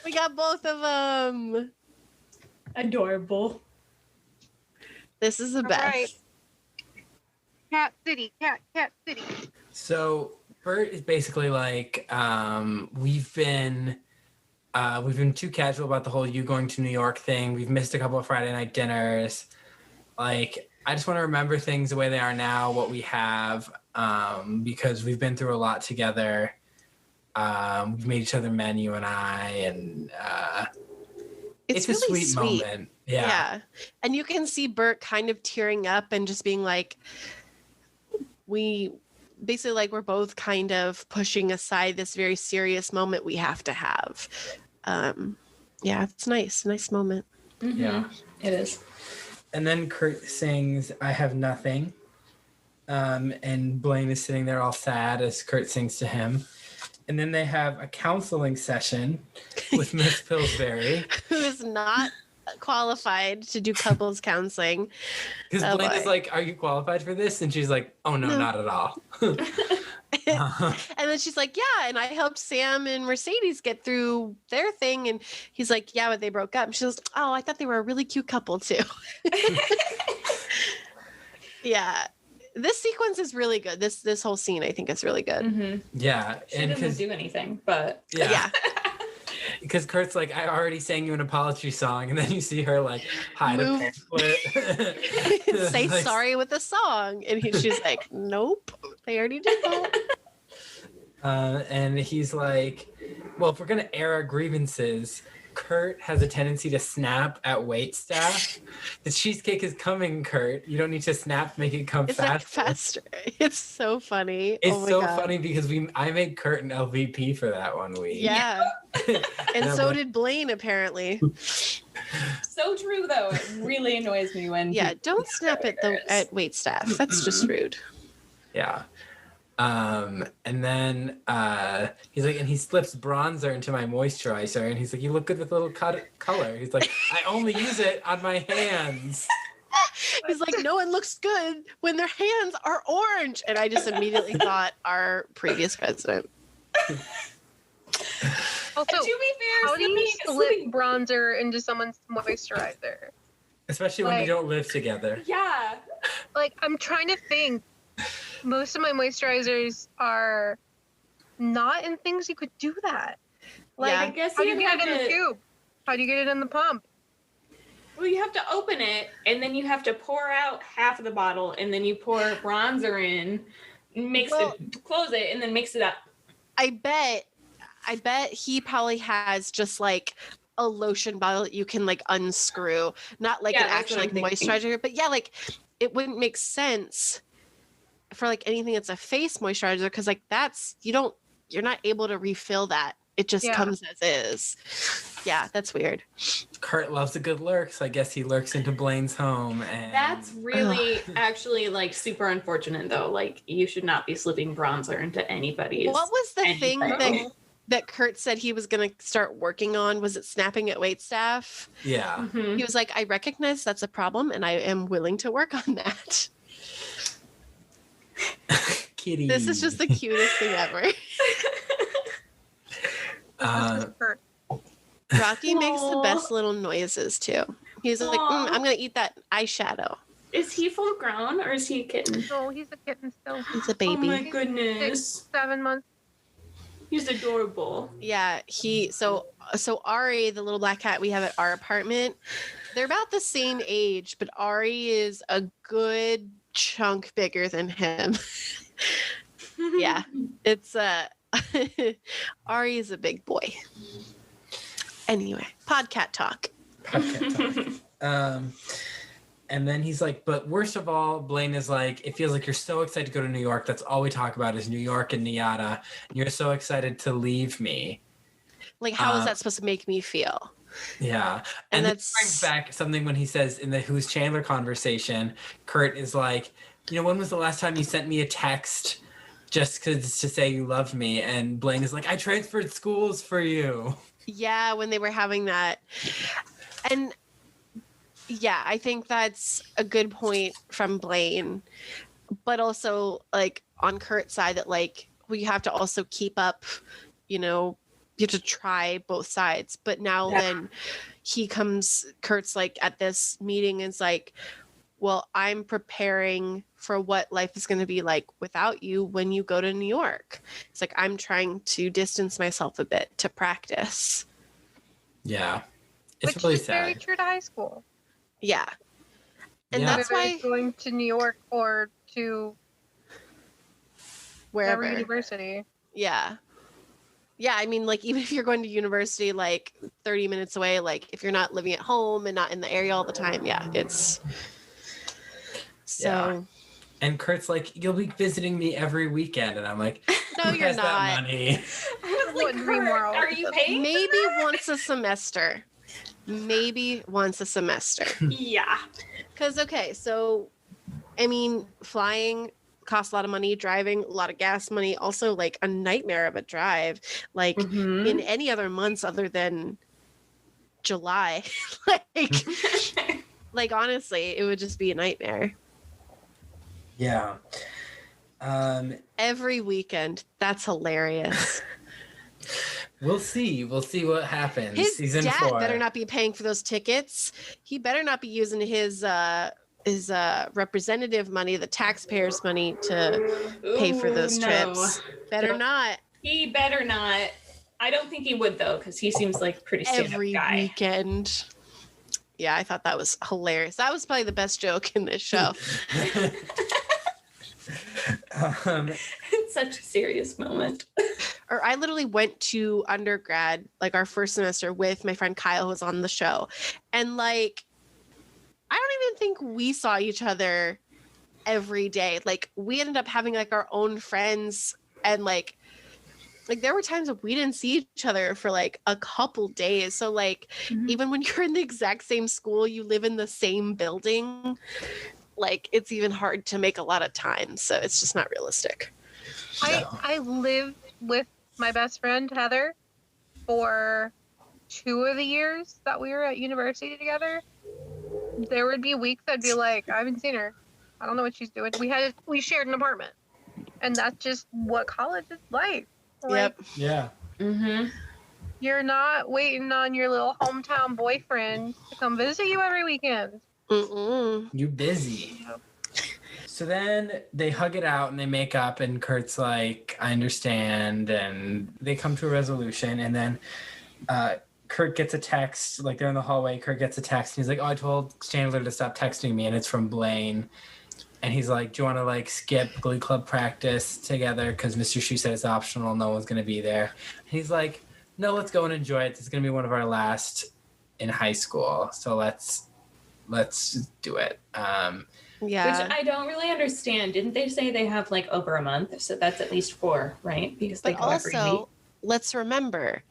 We got both of them. Adorable. This is the All best. right. Cat City, Cat City. So Bert is basically like, we've been too casual about the whole you going to New York thing. We've missed a couple of Friday night dinners. Like, I just want to remember things the way they are now, what we have, because we've been through a lot together. We've made each other men, you and I, and it's a really sweet moment. Yeah. And you can see Bert kind of tearing up and just being like, we're both kind of pushing aside this very serious moment we have to have. Yeah, it's nice. Nice moment. Mm-hmm. Yeah. It is. And then Kurt sings I Have Nothing. And Blaine is sitting there all sad as Kurt sings to him. And then they have a counseling session with Miss Pillsbury. Who is not qualified to do couples counseling. Because Oh, Blaine is boy. like, are you qualified for this? And she's like, oh, no. Not at all. And then she's like, yeah, and I helped Sam and Mercedes get through their thing. And he's like, yeah, but they broke up. And she goes, oh, I thought they were a really cute couple too. Yeah. This sequence is really good. This whole scene, I think, is really good. Mm-hmm. Yeah. She and doesn't do anything, but Yeah. Because Kurt's like, I already sang you an apology song. And then you see her like hide Move. a pamphlet. Say Like, sorry with a song. And she's like, nope, they already did that. And he's like, well, if we're going to air our grievances, Kurt has a tendency to snap at waitstaff. The cheesecake is coming, Kurt. You don't need to snap, make it come It's like faster. faster. It's so funny. It's oh my so God. funny because I made Kurt an LVP for that one week. Yeah. And I'm so like, did Blaine, apparently. so true though. It really annoys me when Yeah, don't snap at waitstaff. That's just rude. Yeah. And then he's like, and he slips bronzer into my moisturizer, and he's like, you look good with a little color. He's like, I only use it on my hands. He's like, no one looks good when their hands are orange. And I just immediately thought our previous president. Also, to be fair, how do you slipping- slip bronzer into someone's moisturizer? Especially when you Like- don't live together. Yeah. Like, I'm trying to think. Most of my moisturizers are not in things you could do that. Like, Yeah. I guess how do you you get have it in the to. tube? How do you get it in the pump? Well, you have to open it, and then you have to pour out half of the bottle, and then you pour bronzer in, close it, and then mix it up. I bet he probably has just like a lotion bottle that you can like unscrew, not like Yeah, an that's actual what like I'm thinking. moisturizer, but yeah, like it wouldn't make sense for like anything that's a face moisturizer because like you're not able to refill that. It just Yeah. comes as is. Yeah, that's weird. Kurt loves a good lurk, so I guess he lurks into Blaine's home. And That's really actually like super unfortunate though. Like you should not be slipping bronzer into anybody's. What was the thing anything. that Kurt said he was going to start working on? Was it snapping at waitstaff? yeah. Mhm. He was like, I recognize that's a problem and I am willing to work on that. Kitty. This is just the cutest thing ever. Kurt. Rocky makes the Aw. best little noises too. He's like, Aw. I'm going to eat that eyeshadow. Is he full grown or is he a kitten? No, he's a kitten still. He's a Oh my baby. goodness. 7 months. He's adorable. Yeah, so so Ari, the little black cat we have at our apartment, they're about the same age, but Ari is a good chunk bigger than him. Yeah, it's Ari is a big boy. Anyway, podcat talk. And then he's like, but worst of all, Blaine is like, it feels like you're so excited to go to New York. That's all we talk about is New York and Niata. And you're so excited to leave me. Like, how is that supposed to make me feel? Yeah. And that's brings back something when he says in the Who's Chandler conversation, Kurt is like, when was the last time you sent me a text just to say you loved me? And Blaine is like, I transferred schools for you. Yeah, when they were having that. And yeah, I think that's a good point from Blaine. But also, like, on Kurt's side, that, like, we have to also keep up, you have to try both sides. But now then Kurt's like at this meeting is like, well, I'm preparing for what life is going to be like without you when you go to New York. It's like, I'm trying to distance myself a bit to practice. Yeah. It's Which really is sad. very true to high school. Yeah. And that's Whether why it's going to New York or to wherever whatever university. Yeah. Yeah, I mean, like, even if you're going to university, like, 30 minutes away, like, if you're not living at home and not in the area all the time, it's... So... Yeah. And Kurt's like, you'll be visiting me every weekend. And I'm like, no, who you're has not. That money? I was like, Kurt, are you paying? Maybe once a semester. Yeah. Because, okay, so, I mean, flying costs a lot of money, driving, a lot of gas money, also, like, a nightmare of a drive. Like, in any other months other than July. like, honestly, it would just be a nightmare. Yeah. Every weekend. That's hilarious. We'll see what happens. His Season dad 4. better not be paying for those tickets. He better not be using his representative money, the taxpayers' money, to pay for those trips. Better not. He better not. I don't think he would, though, because he seems like a pretty stand-up Every guy. weekend. Yeah, I thought that was hilarious. That was probably the best joke in this show. It's such a serious moment. Or I literally went to undergrad, like our first semester, with my friend Kyle, who was on the show. And, like, I don't even think we saw each other every day. Like, we ended up having, like, our own friends. And, like there were times that we didn't see each other for, like, a couple days. So, like, even when you're in the exact same school, you live in the same building, like, it's even hard to make a lot of time. So it's just not realistic. I lived with my best friend Heather for 2 of the years that we were at university together. There would be weeks I'd be like, I haven't seen her. I don't know what she's doing. We shared an apartment, and that's just what college is like. Like, Yeah. you're not waiting on your little hometown boyfriend to come visit you every weekend. You busy. So then they hug it out and they make up, and Kurt's like, I understand, and they come to a resolution. And then Kurt gets a text, like they're in the hallway, Kurt gets a text, and he's like, oh, I told Chandler to stop texting me, and it's from Blaine. And he's like, do you want to, like, skip Glee Club practice together? Because Mr. Shu said it's optional, no one's going to be there. And he's like, no, let's go and enjoy it. It's going to be one of our last in high school, so let's do it. Yeah. Which I don't really understand. Didn't they say they have, like, over a month? So that's at least 4, right? Because they But go every week. also, let's remember,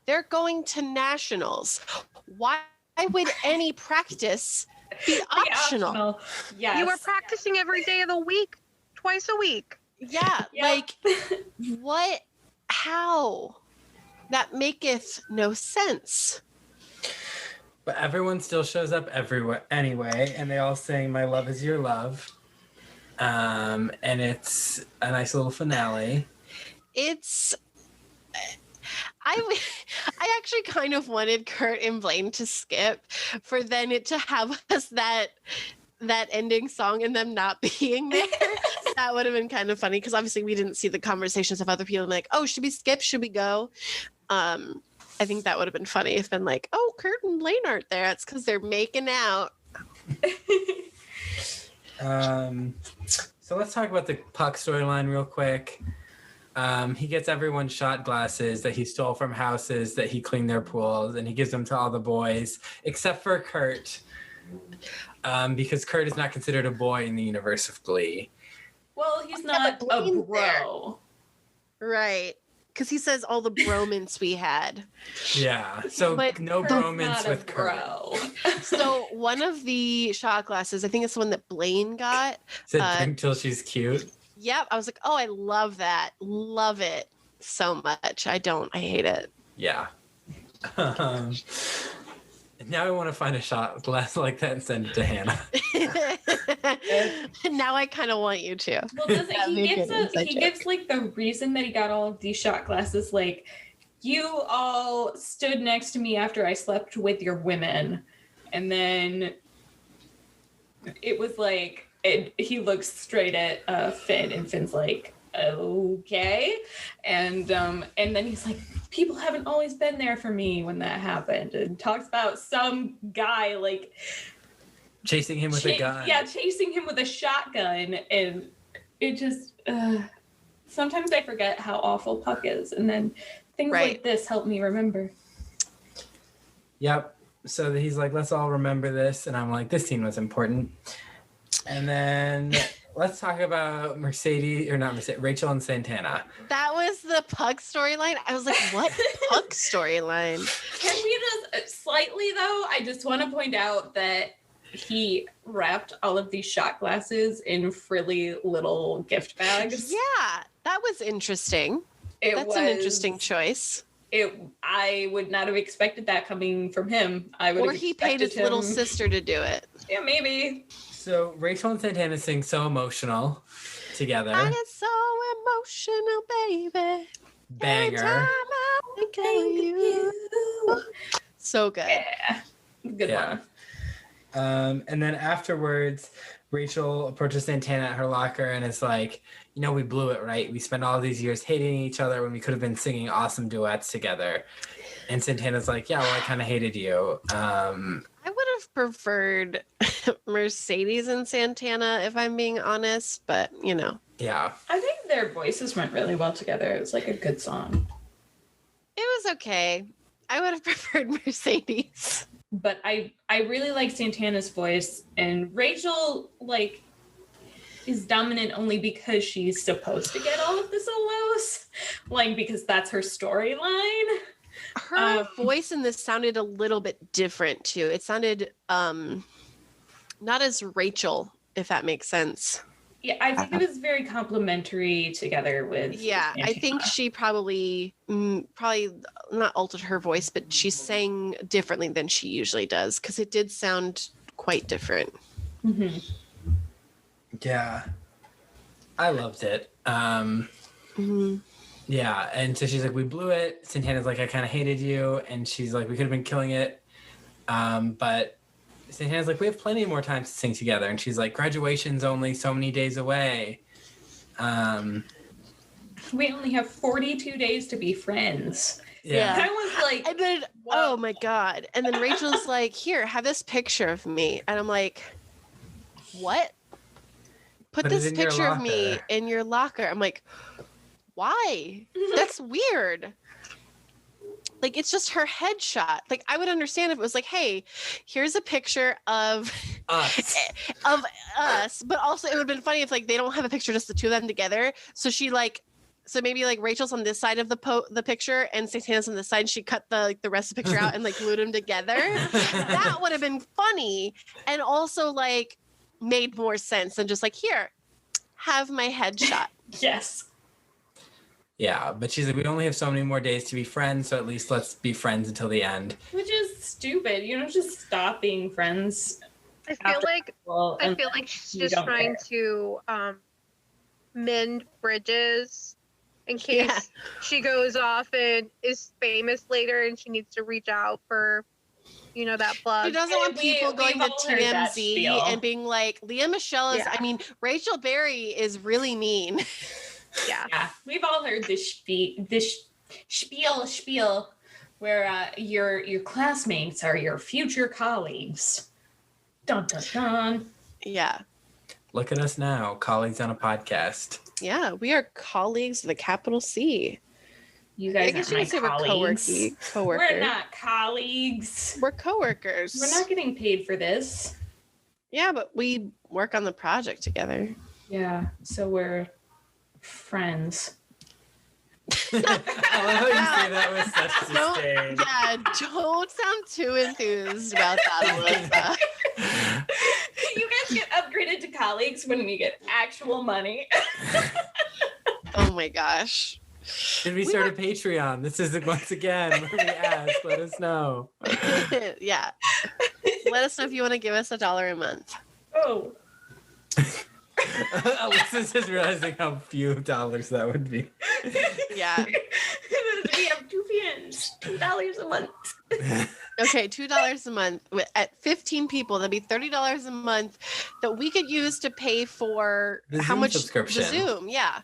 they're going to nationals. Why would any practice be optional? Yes. You were practicing every day of the week, twice a week. Yeah, Yep. like, what? How? That maketh no sense. But everyone still shows up everywhere anyway, and they all sing "My Love Is Your Love," and it's a nice little finale. It's. I actually kind of wanted Kurt and Blaine to skip for then it to have us that ending song and them not being there. That would have been kind of funny because obviously we didn't see the conversations of other people like, oh, should we skip? Should we go? I think that would have been funny if been like, oh, Kurt and Blaine aren't there. It's because they're making out. So let's talk about the Puck storyline real quick. He gets everyone shot glasses that he stole from houses that he cleaned their pools, and he gives them to all the boys except for Kurt, because Kurt is not considered a boy in the universe of Glee. Well, he's not a Blaine's bro. Right. Because he says all the bromance we had. Yeah, so But no Kurt's bromance not a with Kurt. bro. So one of the shot glasses, I think it's the one that Blaine got. Said drink till she's cute. Yep. I was like, oh, I love that. Love it so much. I hate it. Yeah. Now I want to find a shot glass like that and send it to Hannah. Now I kind of want you to. Well, doesn't That'd be he a gives good inside he joke. gives like the reason that he got all of these shot glasses, like, you all stood next to me after I slept with your women, and then it was like he looks straight at Finn, and Finn's like, okay, and then he's like, people haven't always been there for me when that happened, and talks about some guy like Chasing him with a gun. Yeah, chasing him with a shotgun, and it just sometimes I forget how awful Puck is, and then things Right. like this help me remember. Yep. So he's like, let's all remember this. And I'm like, this scene was important. And then let's talk about Rachel and Santana. That was the Puck storyline. I was like, what Puck storyline? Can we just slightly though? I just want to point out that he wrapped all of these shot glasses in frilly little gift bags. Yeah, that was interesting. That's an interesting choice. I would not have expected that coming from him. Or he paid his little sister to do it. Yeah, maybe. So Rachel and Santana sing So Emotional together. I get so emotional, baby. Every time Banger. I think of you. So good. Yeah. Good Yeah. one. And then afterwards, Rachel approaches Santana at her locker and is like, you know, we blew it, right? We spent all these years hating each other when we could have been singing awesome duets together. And Santana's like, yeah, well, I kind of hated you. I would have preferred Mercedes and Santana, if I'm being honest, but you know. Yeah. I think their voices went really well together. It was like a good song. It was okay. I would have preferred Mercedes. But I really like Santana's voice, and Rachel like is dominant only because she's supposed to get all of the solos, like because that's her storyline. Her voice in this sounded a little bit different too. It sounded not as Rachel, if that makes sense. Yeah, I think it was very complimentary together with. Yeah, I Santana. think she probably not altered her voice, but she sang differently than she usually does because it did sound quite different. Mm-hmm. Yeah. I loved it. Yeah. And so she's like, we blew it. Santana's like, I kind of hated you. And she's like, we could have been killing it. But Santana's like, we have plenty more time to sing together. And she's like, graduation's only so many days away. We only have 42 days to be friends. Yeah. I was like, And then, oh my God. And then Rachel's like, here, have this picture of me. And I'm like, what? Put Put it this in your picture of me locker. in your locker. I'm like, why? That's weird. Like, it's just her headshot. Like, I would understand if it was like, hey, here's a picture of Us. us. But also, it would have been funny if, like, they don't have a picture, just the two of them together. So she, like, so maybe, like, Rachel's on this side of the picture and Santana's on this side. And she cut the rest of the picture out and, like, glued them together. That would have been funny. And also, like, made more sense than just, like, here, have my headshot. yes. Yeah, but she's like, we only have so many more days to be friends, so at least let's be friends until the end. Which is stupid. You don't just stop being friends. I feel After- like she's you just don't trying care. to mend bridges in case Yeah. she goes off and is famous later and she needs to reach out for, that She plug. doesn't want people We've going to all heard that TMZ spiel. and being like, Leah Michelle is, Yeah. I mean, Rachel Berry is really mean. Yeah. Yeah, we've all heard this spiel with where your classmates are your future colleagues. Dun dun dun. Yeah. Look at us now, colleagues on a podcast. Yeah, we are colleagues with a capital C. You I guys guess are you my could say we're colleagues. coworkers. We're not colleagues. We're coworkers. We're not getting paid for this. Yeah, but we work on the project together. Yeah, so we're friends. I love how you say that with such disdain. Yeah, don't sound too enthused about that, Alyssa. You guys get upgraded to colleagues when we get actual money. Oh my gosh. Should we start a Patreon? This is once again where we ask. Let us know. Yeah. Let us know if you want to give us $1 a month. Oh. Alyssa's just realizing how few dollars that would be. Yeah. We have 2 fans, $2 a month. Okay, $2 a month. At 15 people, that'd be $30 a month that we could use to pay for The how Zoom much subscription. the Zoom, yeah.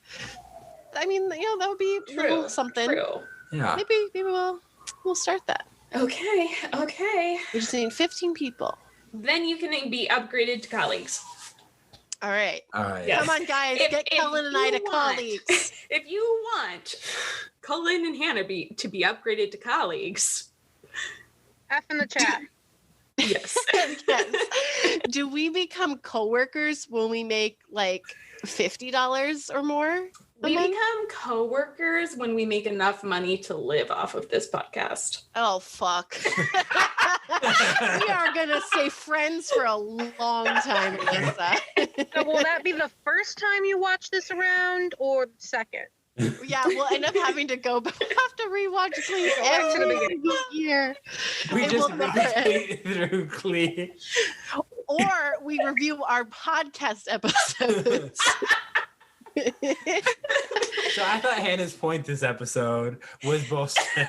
I mean, that would be a little something. True. Yeah. Maybe we'll start that. Okay. We just need 15 people. Then you can be upgraded to colleagues. All right. All right. Yeah. Come on, guys. If- Get if Cullen and I you to want- colleagues. If you want Cullen and Hannah to be upgraded to colleagues, F in the chat. yes. Yes. Do we become coworkers when we make like $50 or more? We month? become coworkers when we make enough money to live off of this podcast. Oh, fuck. We are going to stay friends for a long time, Alyssa. So will that be the first time you watch this around or the second? Yeah, we'll end up having to go, but we'll have to rewatch Glee Back to the every beginning. single year. We It just will never end. repeat through Glee. Or we review our podcast episodes. So I thought Hannah's point this episode was bullshit.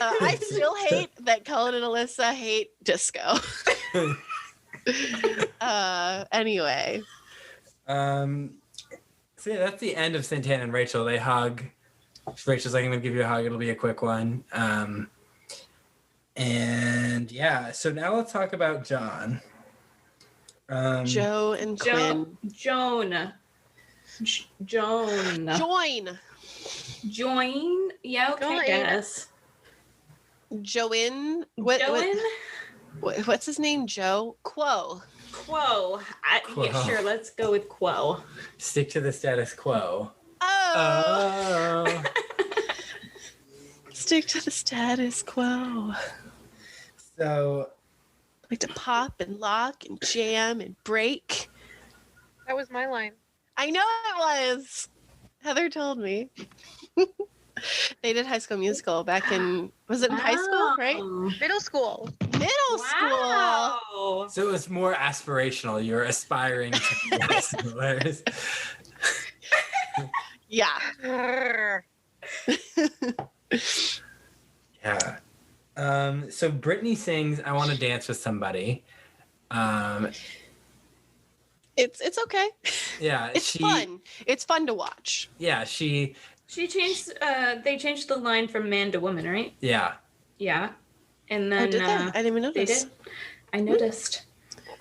I still hate that Cullen and Alyssa hate disco. Anyway. So yeah, that's the end of Santana and Rachel. They hug. Rachel's like, I'm gonna give you a hug. It'll be a quick one. And yeah, so now let's talk about John. Joe and Quinn. Joan. Join. Yeah, okay, Join. I guess. Join. Join? What's his name? Joe? Quo. Quo. Quo. Yeah, sure, let's go with Quo. Stick to the status quo. Oh. Stick to the status quo. So Like to pop and lock and jam and break. That was my line. I know it was. Heather told me. They did High School Musical back in, was it in high school, right? Middle school. Middle school. Wow. So it was more aspirational. You're aspiring to be high schoolers. Yeah. Grrr. Yeah. So Brittany sings "I Want to Dance with Somebody." It's okay. Yeah, It's fun. It's fun to watch. Yeah, she They changed the line from man to woman, right? Yeah. Yeah. And then Oh, did they? I didn't even they notice. did. I noticed.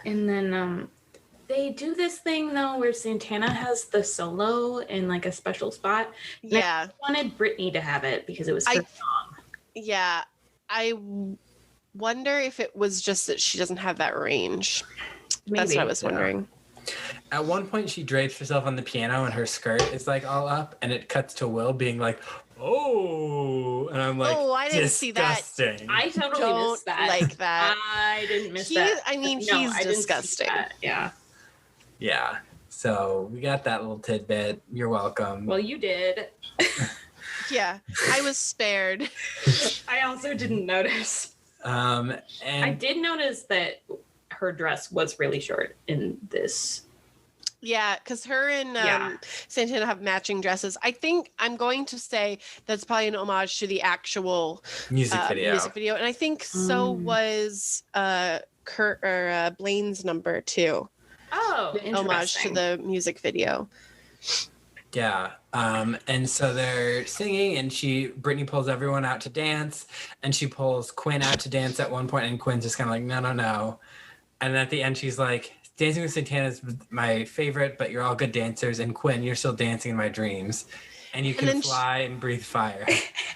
And then they do this thing though where Santana has the solo in like a special spot. And Yeah. I wanted Brittany to have it because it was her song. Yeah. I wonder if it was just that she doesn't have that range. That's Maybe. what I was wondering. At one point, she drapes herself on the piano, and her skirt is like all up, and it cuts to Will being like, "Oh," and I'm like, Oh, I didn't see that. disgusting. I totally Don't missed that. like that. I didn't miss He- that. I mean, No, he's I didn't see disgusting. that. Yeah. Yeah. So we got that little tidbit. You're welcome. Well, you did. Yeah. I was spared. I also didn't notice. And I did notice that her dress was really short in this. Yeah, because her and Yeah. Santana have matching dresses. I think I'm going to say that's probably an homage to the actual music video. and I think so was Kurt or Blaine's number too. Oh, Homage to interesting. the music video. Yeah. And so they're singing, and Brittany pulls everyone out to dance, and she pulls Quinn out to dance at one point, and Quinn's just kind of like, no, no, no. And then at the end, she's like, Dancing with Santana is my favorite, but you're all good dancers. And Quinn, you're still dancing in my dreams. And you can fly and breathe fire.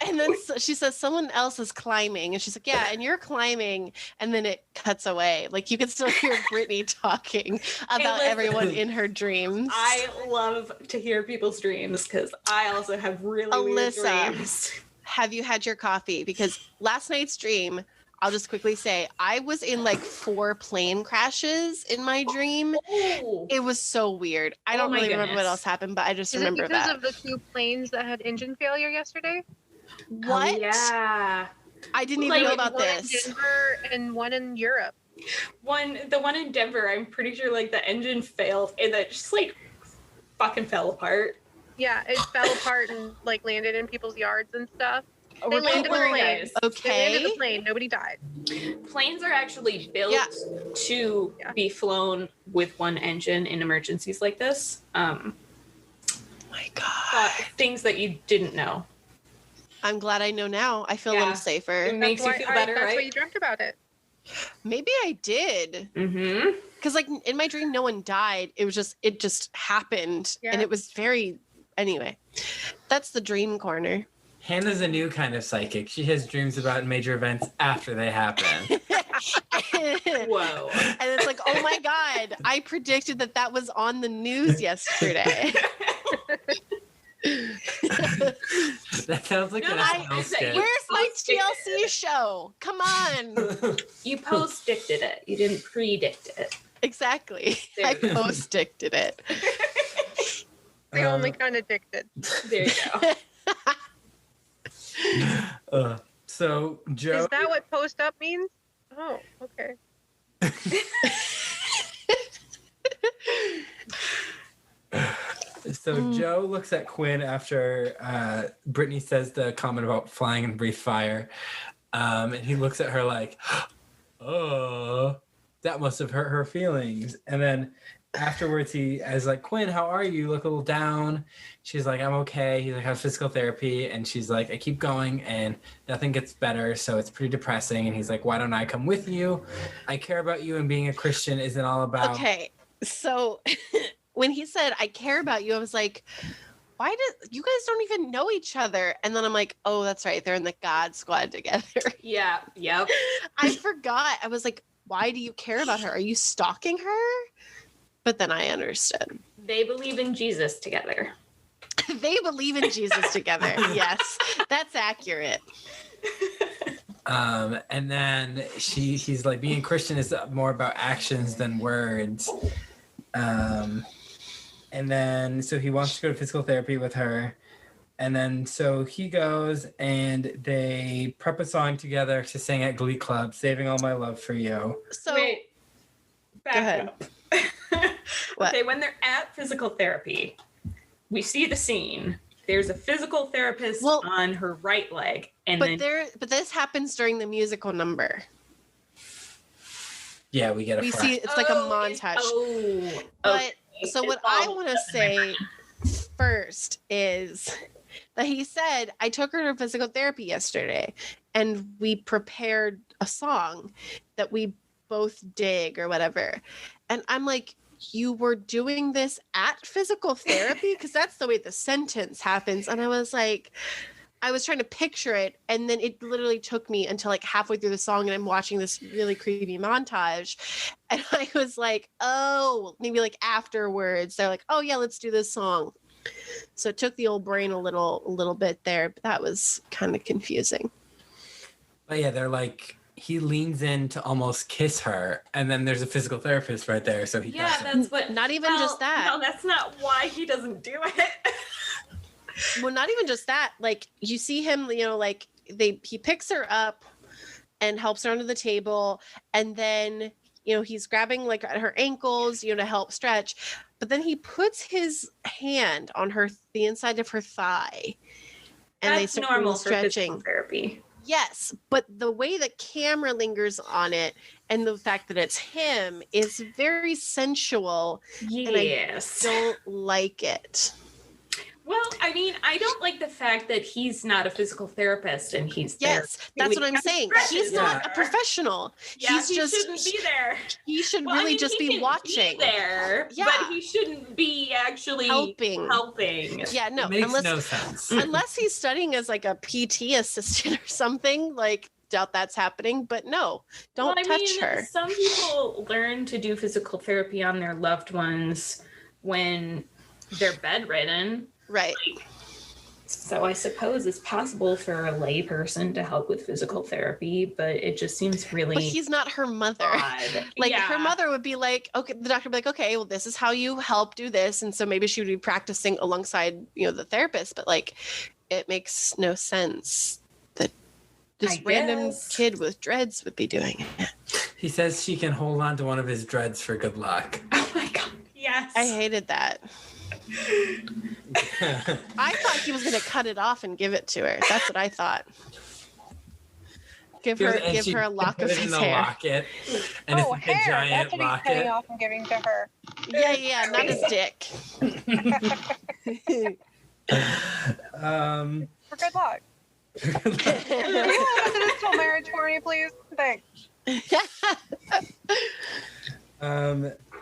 And then she says, someone else is climbing. And she's like, yeah, and you're climbing. And then it cuts away. Like, you can still hear Brittany talking about everyone in her dreams. I love to hear people's dreams because I also have really weird dreams. Have you had your coffee? Because last night's dream, I'll just quickly say, I was in like 4 plane crashes in my dream. Oh. It was so weird. I don't really remember what else happened, but I just remember that. Is it because of the 2 planes that had engine failure yesterday? What? Oh, yeah. I didn't even know about one this. in Denver and one in Europe. The one in Denver, I'm pretty sure like the engine failed and it just like fucking fell apart. Yeah, it fell apart and like landed in people's yards and stuff. They landed the very plane. nice. Okay. They landed the plane. Nobody died. Planes are actually built to be flown with one engine in emergencies like this. My God. Things that you didn't know. I'm glad I know now. I feel a little safer. It makes you feel better, That's right? why you dreamt about it. Maybe I did. Mm-hmm. Because like in my dream, no one died. It just happened. Yeah. And it was anyway, that's the dream corner. Hannah's a new kind of psychic. She has dreams about major events after they happen. Whoa. And it's like, oh my God, I predicted that was on the news yesterday. That sounds like an SNL skit. Where's my TLC show? Come on. You post-dicted it. You didn't predict it. Exactly. There I you go. post-dicted it. The only kind addicted. There you go. So Joe, Is that what post up means? Oh, okay. So Joe looks at Quinn after Brittany says the comment about flying and breathe fire. And he looks at her like, oh, that must have hurt her feelings. And then afterwards he is like, Quinn, how are you? You look a little down. She's like, I'm okay. He's like, I have physical therapy. And she's like, I keep going and nothing gets better. So it's pretty depressing. And he's like, why don't I come with you? I care about you, and being a Christian isn't all about. Okay. So when he said, I care about you, I was like, why do you guys don't even know each other? And then I'm like, oh, that's right. They're in the God Squad together. Yeah. Yep. I forgot. I was like, why do you care about her? Are you stalking her? But then I understood. They believe in Jesus together. They believe in Jesus together. Yes, that's accurate. And then he's like, being Christian is more about actions than words. And then so he wants to go to physical therapy with her. And then so he goes and they prep a song together to sing at Glee Club, Saving All My Love for You. So Wait. Back ahead. up. What? Okay, when they're at physical therapy, we see the scene. There's a physical therapist on her right leg, and but this happens during the musical number. Yeah, we get a see it's like a montage. But so what I want to say first is that he said, I took her to physical therapy yesterday and we prepared a song that we both dig or whatever. And I'm like, you were doing this at physical therapy? Because that's the way the sentence happens. And I was like, I was trying to picture it. And then it literally took me until like halfway through the song and I'm watching this really creepy montage. And I was like, oh, maybe like afterwards, they're like, oh yeah, let's do this song. So it took the old brain a little bit there, but that was kind of confusing. But yeah, they're like, he leans in to almost kiss her, and then there's a physical therapist right there, so he doesn't. that's what. Not even just that. No, that's not why he doesn't do it. Well, not even just that. Like you see him, like he picks her up and helps her under the table, and then he's grabbing like at her ankles, to help stretch. But then he puts his hand on the inside of her thigh, and That's they start normal stretching. for physical therapy. Yes, but the way the camera lingers on it and the fact that it's him is very sensual. Yes. And I don't like it. I mean, I don't like the fact that he's not a physical therapist and he's there. Yes, that's what I'm saying. He's not a professional. Yeah, He's he just shouldn't be there. He should Well, I really mean, just he be can watching. be there, Yeah. but he shouldn't be actually Helping. Yeah, no, It makes no sense. unless he's studying as like a PT assistant or something, like doubt that's happening, but no, don't touch her. Some people learn to do physical therapy on their loved ones when they're bedridden. Right. So I suppose it's possible for a lay person to help with physical therapy, but it just seems really But he's not her mother. odd. Like Yeah. her mother would be like, okay, the doctor would be like, okay, well, this is how you help do this. And so maybe she would be practicing alongside, the therapist, but like it makes no sense that this random kid with dreads would be doing it. He says she can hold on to one of his dreads for good luck. Oh my god. Yes. I hated that. I thought he was going to cut it off and give it to her. That's what I thought. Give her a lock of his hair. Locket, and it's like a hair. giant That's what he's cutting locket. off and giving to her. Yeah, not his dick. For good luck. Can you hold on to this till marriage for me, please? Thanks.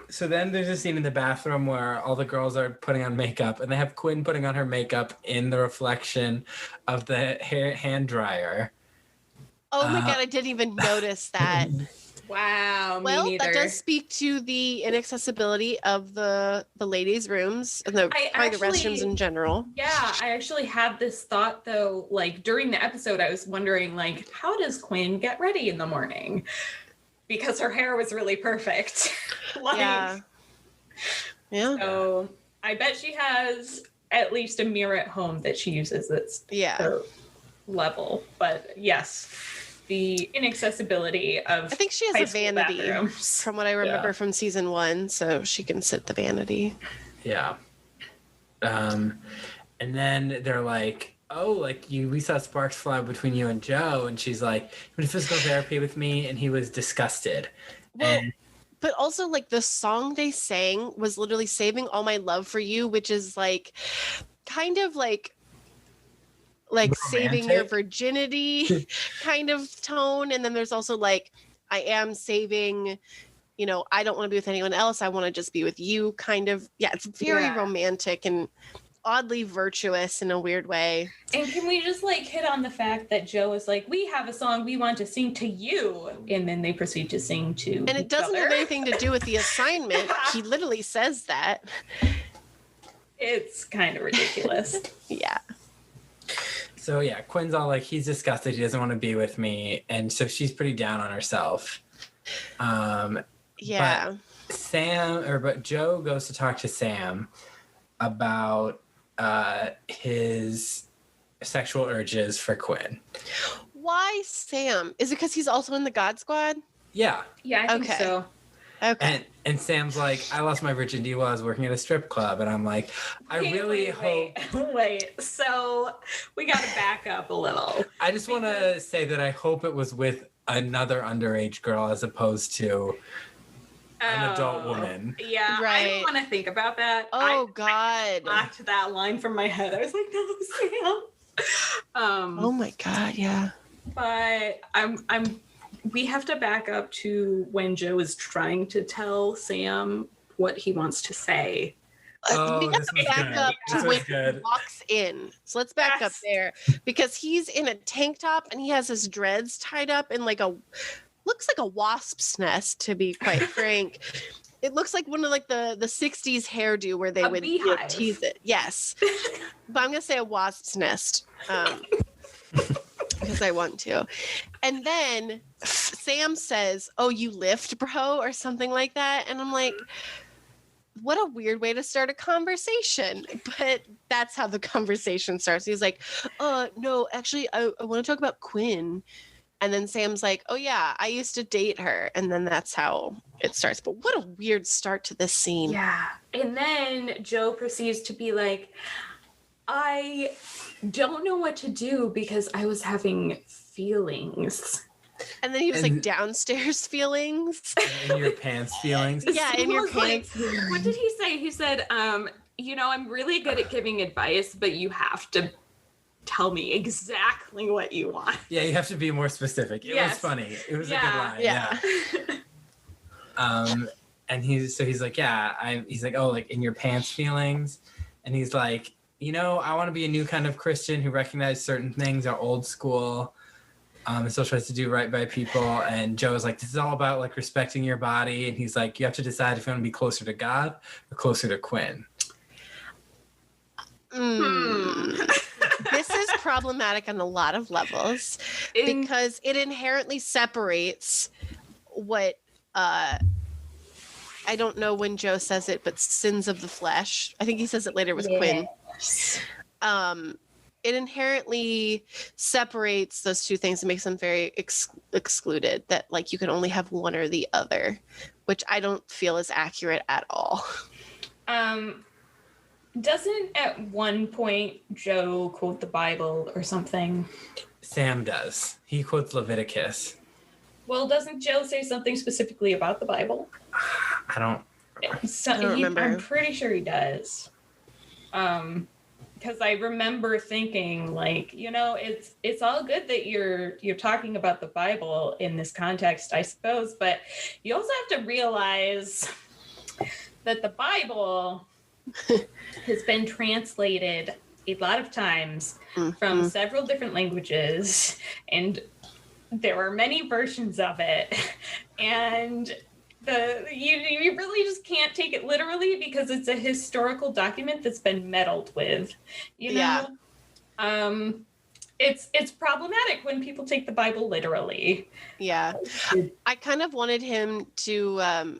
So then there's a scene in the bathroom where all the girls are putting on makeup, and they have Quinn putting on her makeup in the reflection of the hand dryer. Oh my god, I didn't even notice that. Wow. Well, me neither. that does speak to the inaccessibility of the ladies' rooms and the restrooms in general. Yeah, I actually had this thought though, like during the episode, I was wondering, like, how does Quinn get ready in the morning? Because her hair was really perfect. Yeah. So I bet she has at least a mirror at home that she uses that's her level. But yes, the inaccessibility of I think she has a vanity bathrooms. from what I remember from season 1, so she can sit the vanity. Yeah. And then they're like, oh, like we saw sparks fly between you and Joe. And she's like, he went to physical therapy with me and he was disgusted. Well, but also like the song they sang was literally Saving All My Love for You, which is like kind of like saving your virginity kind of tone. And then there's also like, I am saving, I don't want to be with anyone else. I want to just be with you kind of. Yeah, it's very romantic and oddly virtuous in a weird way. And can we just like hit on the fact that Joe is like, we have a song we want to sing to you, and then they proceed to sing to and it doesn't have anything to do with the assignment. He literally says that. It's kind of ridiculous. Yeah. So yeah, Quinn's all like, he's disgusted, he doesn't want to be with me, and so she's pretty down on herself. Yeah. But Joe goes to talk to Sam about his sexual urges for Quinn. Why Sam? Is it because he's also in the God Squad? Yeah. Yeah, I think so. Okay. And Sam's like, I lost my virginity while I was working at a strip club. And I'm like, I really hope... Wait, so we got to back up a little. I just want to say that I hope it was with another underage girl as opposed to an adult woman. Yeah, right. I don't want to think about that. Oh, God. I knocked that line from my head. I was like, no, Sam. Oh, my God, yeah. But we have to back up to when Joe is trying to tell Sam what he wants to say. We have to back up to when he walks in. So let's back up there, because he's in a tank top and he has his dreads tied up in looks like a wasp's nest, to be quite frank. It looks like one of the 60s hairdo where they would tease it. Yes. But I'm going to say a wasp's nest. Because I want to. And then Sam says, oh, you lift, bro, or something like that. And I'm like, what a weird way to start a conversation. But that's how the conversation starts. He's like, no, actually, I want to talk about Quinn. And then Sam's like, oh, yeah, I used to date her. And then that's how it starts. But what a weird start to this scene. Yeah. And then Joe proceeds to be like, I don't know what to do because I was having feelings. And then he was like, downstairs feelings. In your pants feelings. Yeah, in your pants. What did he say? He said, I'm really good at giving advice, but you have to tell me exactly what you want. Yeah, you have to be more specific. It was funny. It was a good line. Yeah. And he's like, he's like, oh, like in your pants feelings. And he's like, I want to be a new kind of Christian who recognizes certain things are old school. And still tries to do right by people. And Joe's like, this is all about like respecting your body. And he's like, you have to decide if you want to be closer to God or closer to Quinn. This is problematic on a lot of levels because it inherently separates what I don't know when Joe says it, but sins of the flesh. I think he says it later with Quinn. It inherently separates those two things and makes them very excluded, that like you can only have one or the other, which I don't feel is accurate at all. Doesn't at one point Joe quote the Bible or something? Sam does. He quotes Leviticus. Well, doesn't Joe say something specifically about the Bible? I don't remember. I'm pretty sure he does. Because I remember thinking, like, it's all good that you're talking about the Bible in this context, I suppose, but you also have to realize that the Bible has been translated a lot of times from several different languages, and there are many versions of it, and you really just can't take it literally because it's a historical document that's been meddled with, Yeah. It's problematic when people take the Bible literally. Yeah. I kind of wanted him to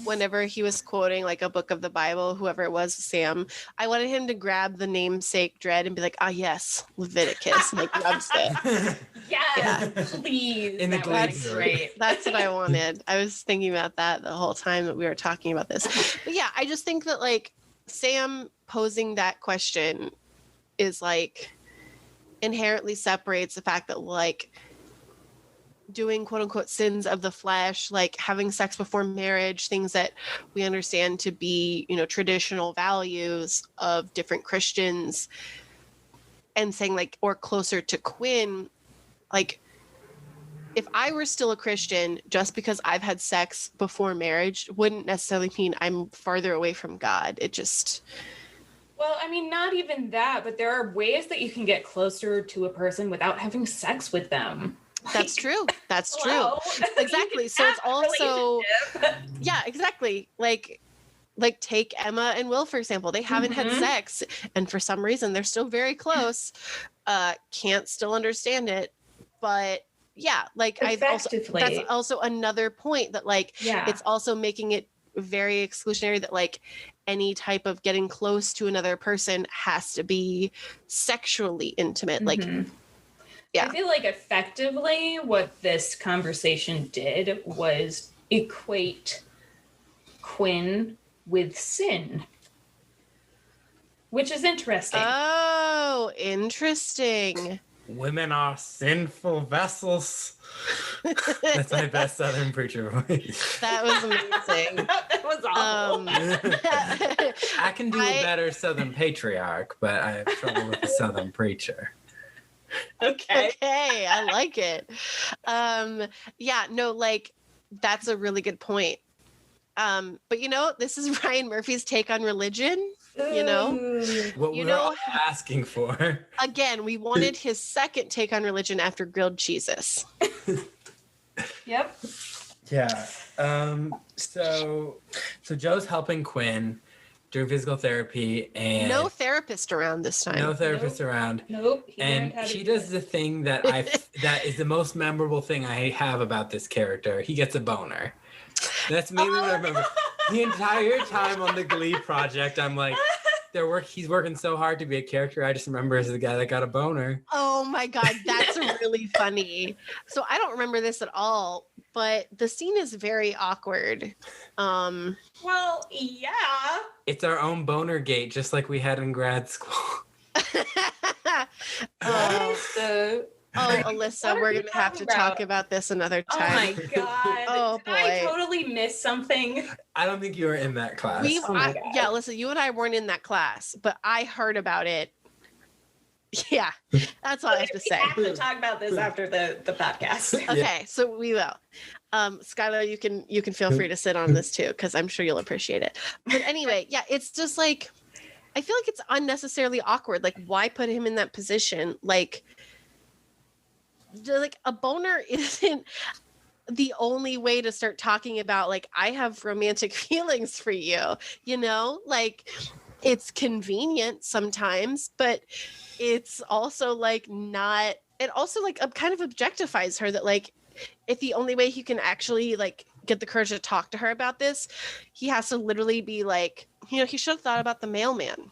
whenever he was quoting like a book of the Bible, whoever it was, Sam, I wanted him to grab the namesake dread and be like, yes, Leviticus, and like rubs it. Please. In the Glee. That's great. That's what I wanted. I was thinking about that the whole time that we were talking about this. But yeah, I just think that like Sam posing that question is like inherently separates the fact that like doing quote unquote sins of the flesh, like having sex before marriage, things that we understand to be, traditional values of different Christians, and saying like, or closer to Quinn, like if I were still a Christian, just because I've had sex before marriage wouldn't necessarily mean I'm farther away from God. It just... Well, I mean, not even that, but there are ways that you can get closer to a person without having sex with them. That's true. That's true. Exactly. So it's also, yeah, exactly. Like take Emma and Will, for example. They haven't had sex, and for some reason they're still very close. Can't still understand it, but yeah, like that's also another point that like it's also making it very exclusionary that like any type of getting close to another person has to be sexually intimate. Like. Yeah. I feel like effectively what this conversation did was equate Quinn with sin, which is interesting. Oh, interesting. Women are sinful vessels. That's my best Southern preacher voice. That was amazing. That was awful. I can do a better Southern patriarch, but I have trouble with the Southern preacher. Okay, I like it. Yeah, no, like that's a really good point. But this is Ryan Murphy's take on religion. What we're all asking for. Again, we wanted his second take on religion after grilled cheeses. Yep. Yeah. So Joe's helping Quinn during physical therapy, and no therapist around this time. No therapist around. Nope. And she does the thing that that is the most memorable thing I have about this character. He gets a boner. That's mainly what I remember. The entire time on the Glee project, I'm like, he's working so hard to be a character. I just remember as the guy that got a boner. Oh my God, that's really funny. So I don't remember this at all, but the scene is very awkward. Well, yeah. It's our own boner gate, just like we had in grad school. Oh Alyssa, we're going to have to talk about this another Oh time. my god. Oh, Did I boy. totally miss something? I don't think you were in that class. Oh my God. Yeah, Alyssa, you and I weren't in that class, but I heard about it. Yeah, that's all I have to say. We have to talk about this after the podcast. Okay, so we will. Skylar, you can feel free to sit on this too, because I'm sure you'll appreciate it. But anyway, yeah, it's just like I feel like it's unnecessarily awkward. Like, why put him in that position? Like a boner isn't the only way to start talking about like I have romantic feelings for you, you know? Like it's convenient sometimes, but it's also like not, it also like kind of objectifies her that like if the only way he can actually like get the courage to talk to her about this, he has to literally be like, you know, he should have thought about the mailman.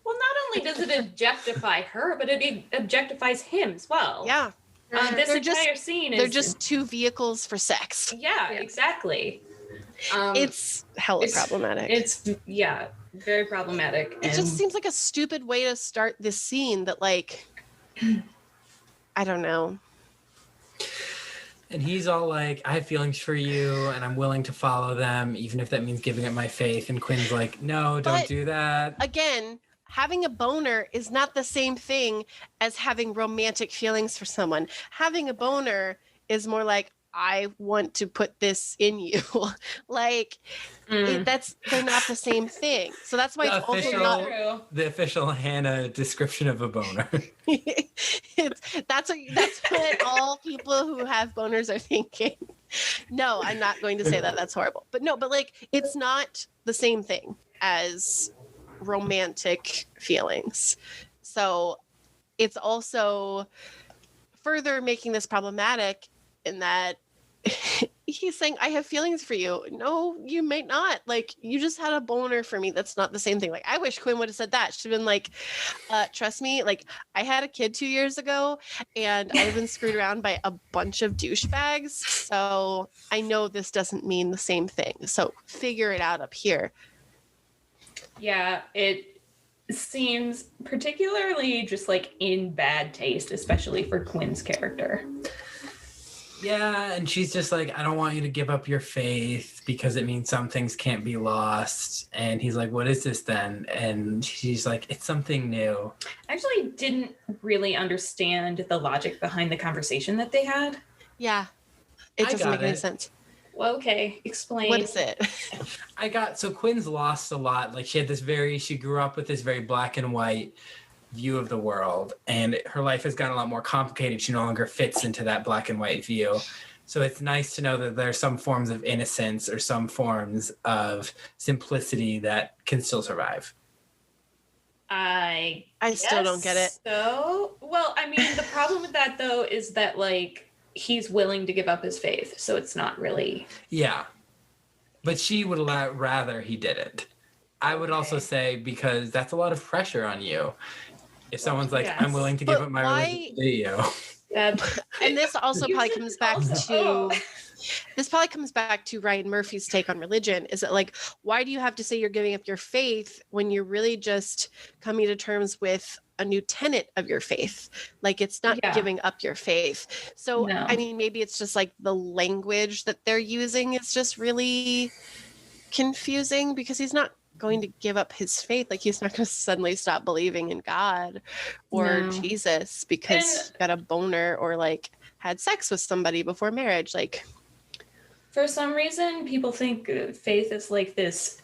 Well, not only does it objectify her, but it objectifies him as well. Yeah. This They're entire scene is... They're just two vehicles for sex. Yeah, exactly. It's hella problematic. It's, very problematic. It just seems like a stupid way to start this scene that like, I don't know. And he's all like, I have feelings for you and I'm willing to follow them, even if that means giving up my faith. And Quinn's like, no, don't do that. Again, having a boner is not the same thing as having romantic feelings for someone. Having a boner is more like, I want to put this in you. Like, they're not the same thing. So that's why it's also not the official Hannah description of a boner. That's what all people who have boners are thinking. No, I'm not going to say that. That's horrible. But no, but like, it's not the same thing as romantic feelings. So it's also further making this problematic in that he's saying, I have feelings for you. No, you might not. Like, you just had a boner for me. That's not the same thing. Like, I wish Quinn would have said that. She'd been like, trust me, like, I had a kid 2 years ago and I've been screwed around by a bunch of douchebags. So I know this doesn't mean the same thing. So figure it out up here. Yeah, it seems particularly just like in bad taste, especially for Quinn's character. Yeah, and she's just like, I don't want you to give up your faith because it means some things can't be lost. And he's like, what is this then? And she's like, it's something new. I actually didn't really understand the logic behind the conversation that they had. Yeah, it doesn't make any sense. Well, okay, explain. What is it? So Quinn's lost a lot. Like she grew up with this very black and white view of the world, and her life has gotten a lot more complicated. She no longer fits into that black and white view. So it's nice to know that there's some forms of innocence or some forms of simplicity that can still survive. I still don't get it. So, well, I mean, the problem with that though is that like he's willing to give up his faith, so it's not really. Yeah, but she would rather he didn't. I would also say because that's a lot of pressure on you. If someone's like, I'm willing to give up my religion to you. And this also probably comes back to Ryan Murphy's take on religion, is that like, why do you have to say you're giving up your faith when you're really just coming to terms with a new tenet of your faith? Like, it's not giving up your faith. So, no. I mean, maybe it's just like the language that they're using is just really confusing, because he's not going to give up his faith. Like, he's not going to suddenly stop believing in God or Jesus because he got a boner or like had sex with somebody before marriage. Like, for some reason people think faith is like this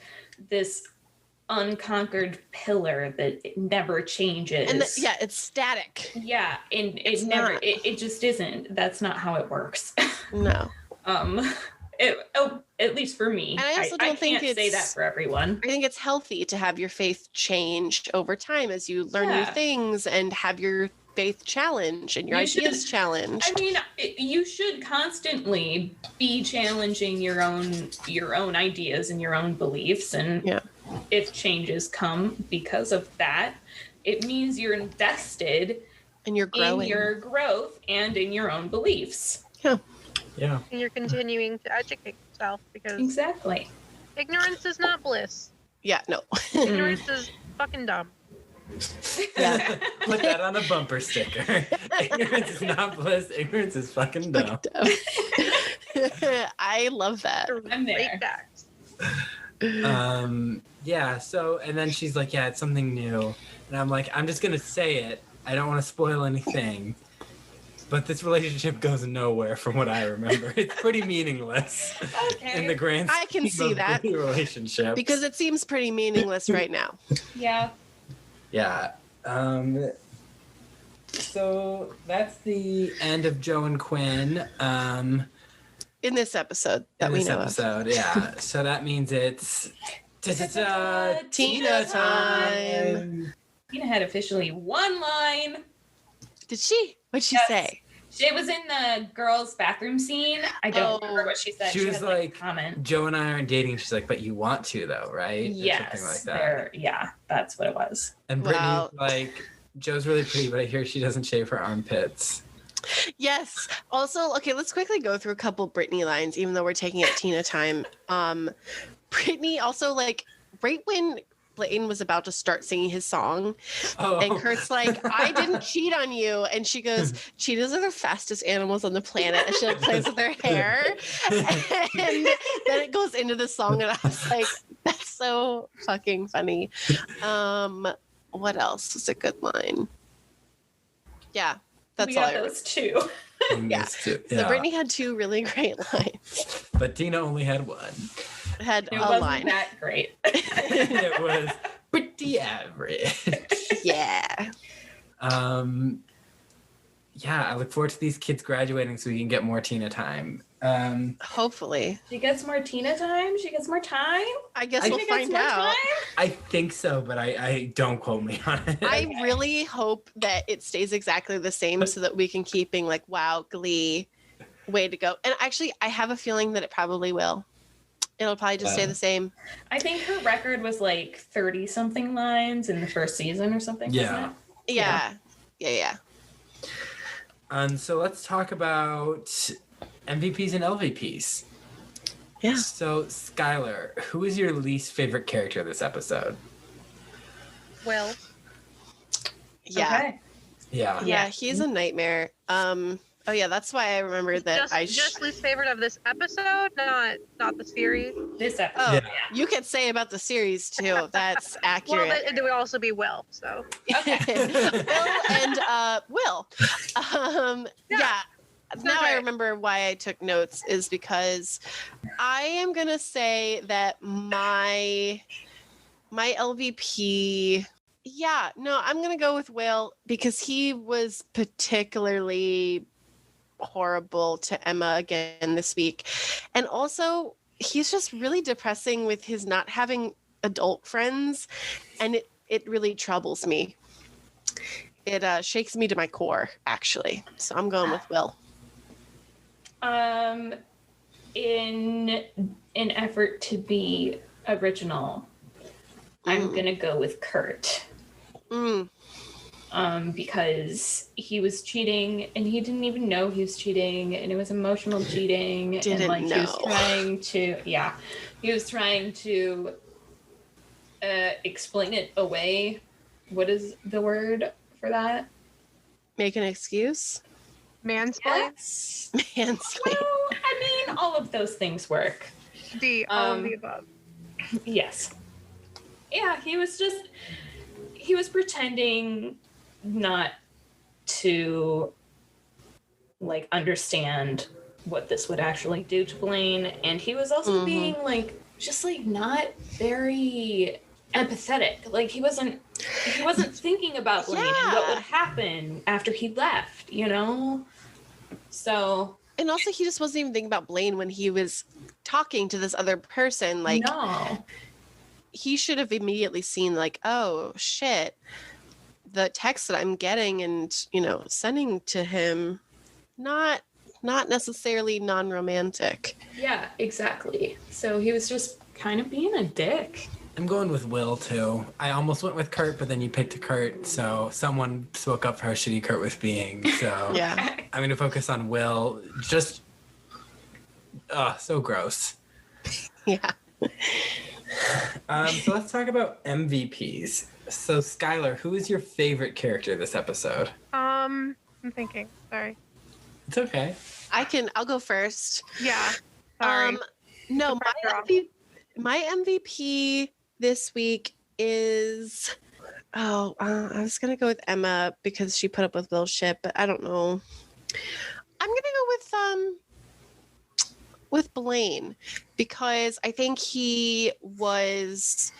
unconquered pillar that never changes, and it's static. And it just isn't. That's not how it works. No. At least for me. And I also don't think can't say that for everyone. I think it's healthy to have your faith change over time as you learn new things and have your faith challenged and your ideas challenged. I mean, you should constantly be challenging your own ideas and your own beliefs. And if changes come because of that, it means you're invested and you're growing in your growth and in your own beliefs. Yeah. And you're continuing to educate yourself, because exactly, ignorance is not bliss. Yeah, no. Ignorance is fucking dumb. Yeah. Put that on a bumper sticker. Ignorance is not bliss. Ignorance is fucking dumb. I love that. I'm there. Great facts. Yeah, so, and then she's like, yeah, it's something new. And I'm like, I'm just going to say it. I don't want to spoil anything. But this relationship goes nowhere from what I remember. It's pretty meaningless in the grand I can scheme see of that. the relationship. Because it seems pretty meaningless right now. Yeah. Yeah. So that's the end of Joe and Quinn. In this episode that we know of. Yeah. So that means it's Tina time. Tina had officially one line. Did she? What'd she Yes. say? She was in the girls' bathroom scene. I don't remember what she said. She was had, like, a comment. Joe and I aren't dating. She's like, but you want to though, right? Or Yes. something like that. Yeah, that's what it was. And Brittany's Wow. like, Joe's really pretty, but I hear she doesn't shave her armpits. Yes. Also, okay, let's quickly go through a couple Brittany lines, even though we're taking it Tina time. Brittany also, like, right when Blaine was about to start singing his song, Oh. and Kurt's like, I didn't cheat on you. And she goes, cheetahs are the fastest animals on the planet. And she like plays with her hair. And then it goes into the song, and I was like, that's so fucking funny. What else was a good line? Yeah, that's we all got I those two. Yeah. So So Brittany had two really great lines. But Tina only had one. Had It a wasn't line. that great. It was pretty average. Yeah. Yeah, I look forward to these kids graduating so we can get more Tina time. Hopefully. She gets more Tina time. She gets more time. I guess I we'll Tina gets find more out. time? I think so, but I don't quote me on it. I really hope that it stays exactly the same so that we can keep being like, wow, Glee, way to go. And actually, I have a feeling that it probably will. It'll probably just stay the same. I think her record was like 30 something lines in the first season or something. Yeah. Wasn't it? Yeah. So let's talk about MVPs and LVPs. Yeah. So Skylar, who is your least favorite character this episode? Well, Yeah. Okay. Yeah. Yeah, he's a nightmare. Oh yeah, that's why I remember that just least favorite of this episode, not the series. This episode. Oh, Yeah. you could say about the series too. That's Well, accurate. it would also be Will. So Will and Will. Yeah. Now I okay. remember why I took notes is because I am gonna say that my LVP. Yeah, no, I'm gonna go with Will because he was particularly horrible to Emma again this week, and also he's just really depressing with his not having adult friends, and it really troubles me. It shakes me to my core, actually. So I'm going with Will. In an effort to be original, I'm gonna go with Kurt. Because he was cheating and he didn't even know he was cheating, and it was emotional cheating. Didn't and like know. he was trying to explain it away. What is the word for that? Make an excuse? mansplain. Yes. Mansplain. Well, I mean, all of those things work. All of the above. Yes. Yeah, he was pretending not to like understand what this would actually do to Blaine, and he was also being like just like not very empathetic. Like he wasn't thinking about Blaine and what would happen after he left, you know? So And also he just wasn't even thinking about Blaine when he was talking to this other person. Like no. he should have immediately seen like, oh shit, the text that I'm getting and, you know, sending to him, not necessarily non-romantic. Yeah, exactly. So he was just kind of being a dick. I'm going with Will too. I almost went with Kurt, but then you picked a Kurt, so someone spoke up for how shitty Kurt was being. So Yeah. I'm going to focus on Will. Just, so gross. Yeah. So let's talk about MVPs. So, Skylar, who is your favorite character this episode? I'm thinking. Sorry. It's okay. I'll go first. Yeah. Sorry. No, The pressure off. my MVP this week is I was gonna go with Emma because she put up with bullshit, but I don't know. I'm gonna go with Blaine because I think he was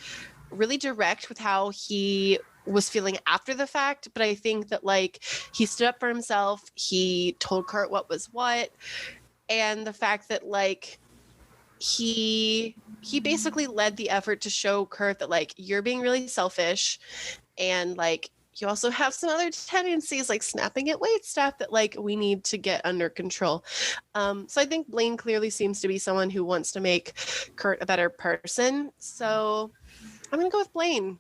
really direct with how he was feeling after the fact, but I think that like he stood up for himself, he told Kurt what was what, and the fact that like he basically led the effort to show Kurt that like you're being really selfish and like you also have some other tendencies like snapping at wait staff that like we need to get under control. So I think Blaine clearly seems to be someone who wants to make Kurt a better person. So I'm gonna go with Blaine.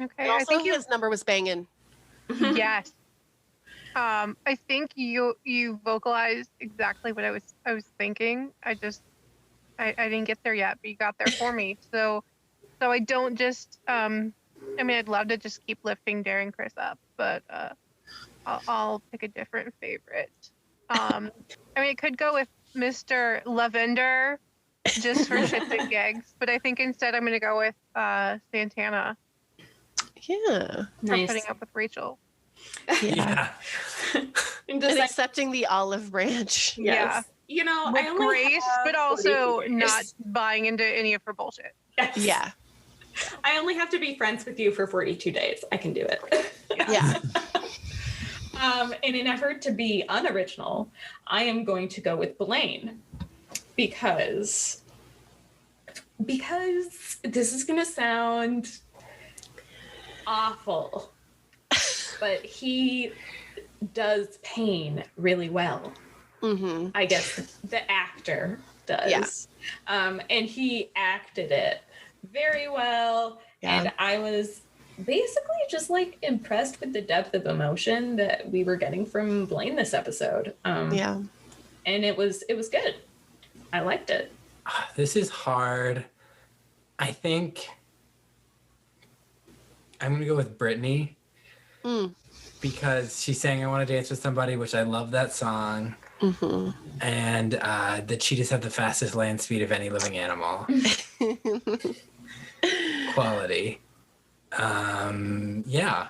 Okay. And I also think his number was banging. Yes. I think you vocalized exactly what I was thinking. I didn't get there yet, but you got there for me. So I don't just I mean, I'd love to just keep lifting Darren Chris up, but I'll pick a different favorite. I mean, I could go with Mr. Lavender just for shits and gigs, but I think instead I'm going to go with Santana Yeah. for putting up with Rachel. Yeah. And And accepting the olive branch. Yeah. You know, With I only grace, have but also 42 not days. buying into any of her bullshit. Yes. Yeah. I only have to be friends with you for 42 days. I can do it. Yeah. In an effort to be unoriginal, I am going to go with Blaine because this is going to sound awful, but he does pain really well. Mm-hmm. I guess the actor does. Yeah. And he acted it very well. Yeah. And I was basically just like impressed with the depth of emotion that we were getting from Blaine this episode. Yeah. And it was good. I liked it. This is hard. I think I'm going to go with Brittany because she sang I Want to Dance with Somebody, which I love that song. Mm-hmm. And that she just had the fastest land speed of any living animal. Quality. Yeah.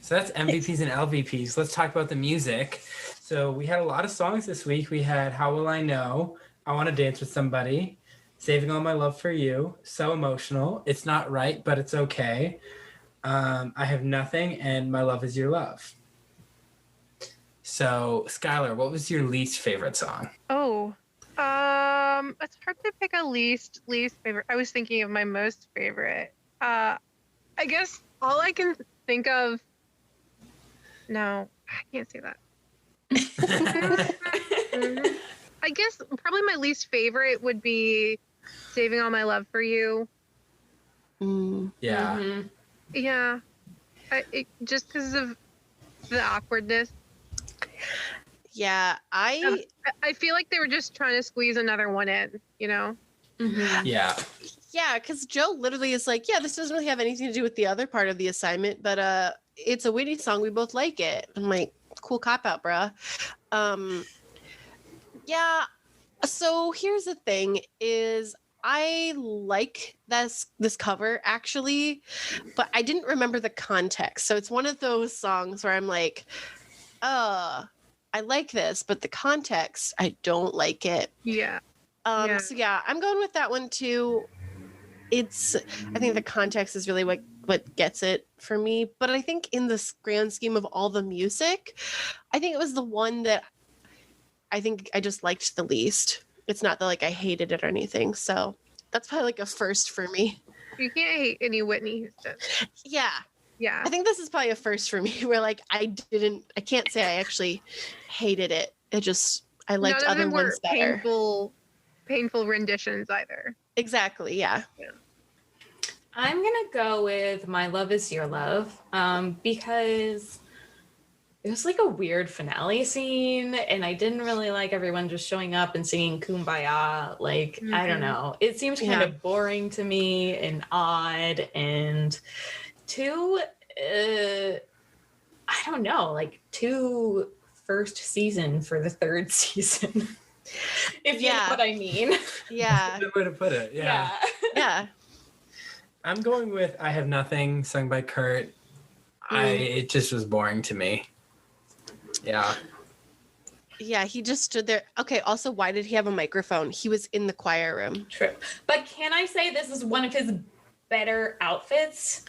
So that's MVPs and LVPs. Let's talk about the music. So we had a lot of songs this week. We had How Will I Know, I Want to Dance with Somebody, Saving All My Love for You, So Emotional, It's Not Right, But It's Okay, I Have Nothing, and My Love Is Your Love. So, Skylar, what was your least favorite song? Oh, it's hard to pick a least favorite. I was thinking of my most favorite. I guess all I can think of. No, I can't say that. I guess probably my least favorite would be Saving All My Love for You. Yeah. Mm-hmm. Yeah, just because of the awkwardness. Yeah, I feel like they were just trying to squeeze another one in, you know? Mm-hmm. Yeah. because Joe literally is like, yeah, this doesn't really have anything to do with the other part of the assignment, but it's a Whitney song. We both like it. I'm like, cool cop out, bruh. Yeah. So here's the thing: is I like this cover actually, but I didn't remember the context. So it's one of those songs where I'm like, I like this, but the context, I don't like it. Yeah. So yeah, I'm going with that one too. I think the context is really what gets it for me. But I think in the grand scheme of all the music, I think it was the one that I think I just liked the least. It's not that like I hated it or anything. So that's probably like a first for me. You can't hate any Whitney Houston. Yeah. Yeah. I think this is probably a first for me where like I can't say I actually hated it. I liked None of other them were ones better. painful renditions either. Exactly. Yeah. I'm gonna go with My Love Is Your Love because it was like a weird finale scene, and I didn't really like everyone just showing up and singing Kumbaya. Like, I don't know. It seemed kind of boring to me and odd, and too, I don't know, like too first season for the third season. If you know what I mean. Yeah. That's a good way to put it. Yeah. Yeah. I'm going with I Have Nothing, sung by Kurt. It just was boring to me. Yeah. Yeah, he just stood there. Okay, also, why did he have a microphone? He was in the choir room. True. But can I say this is one of his better outfits?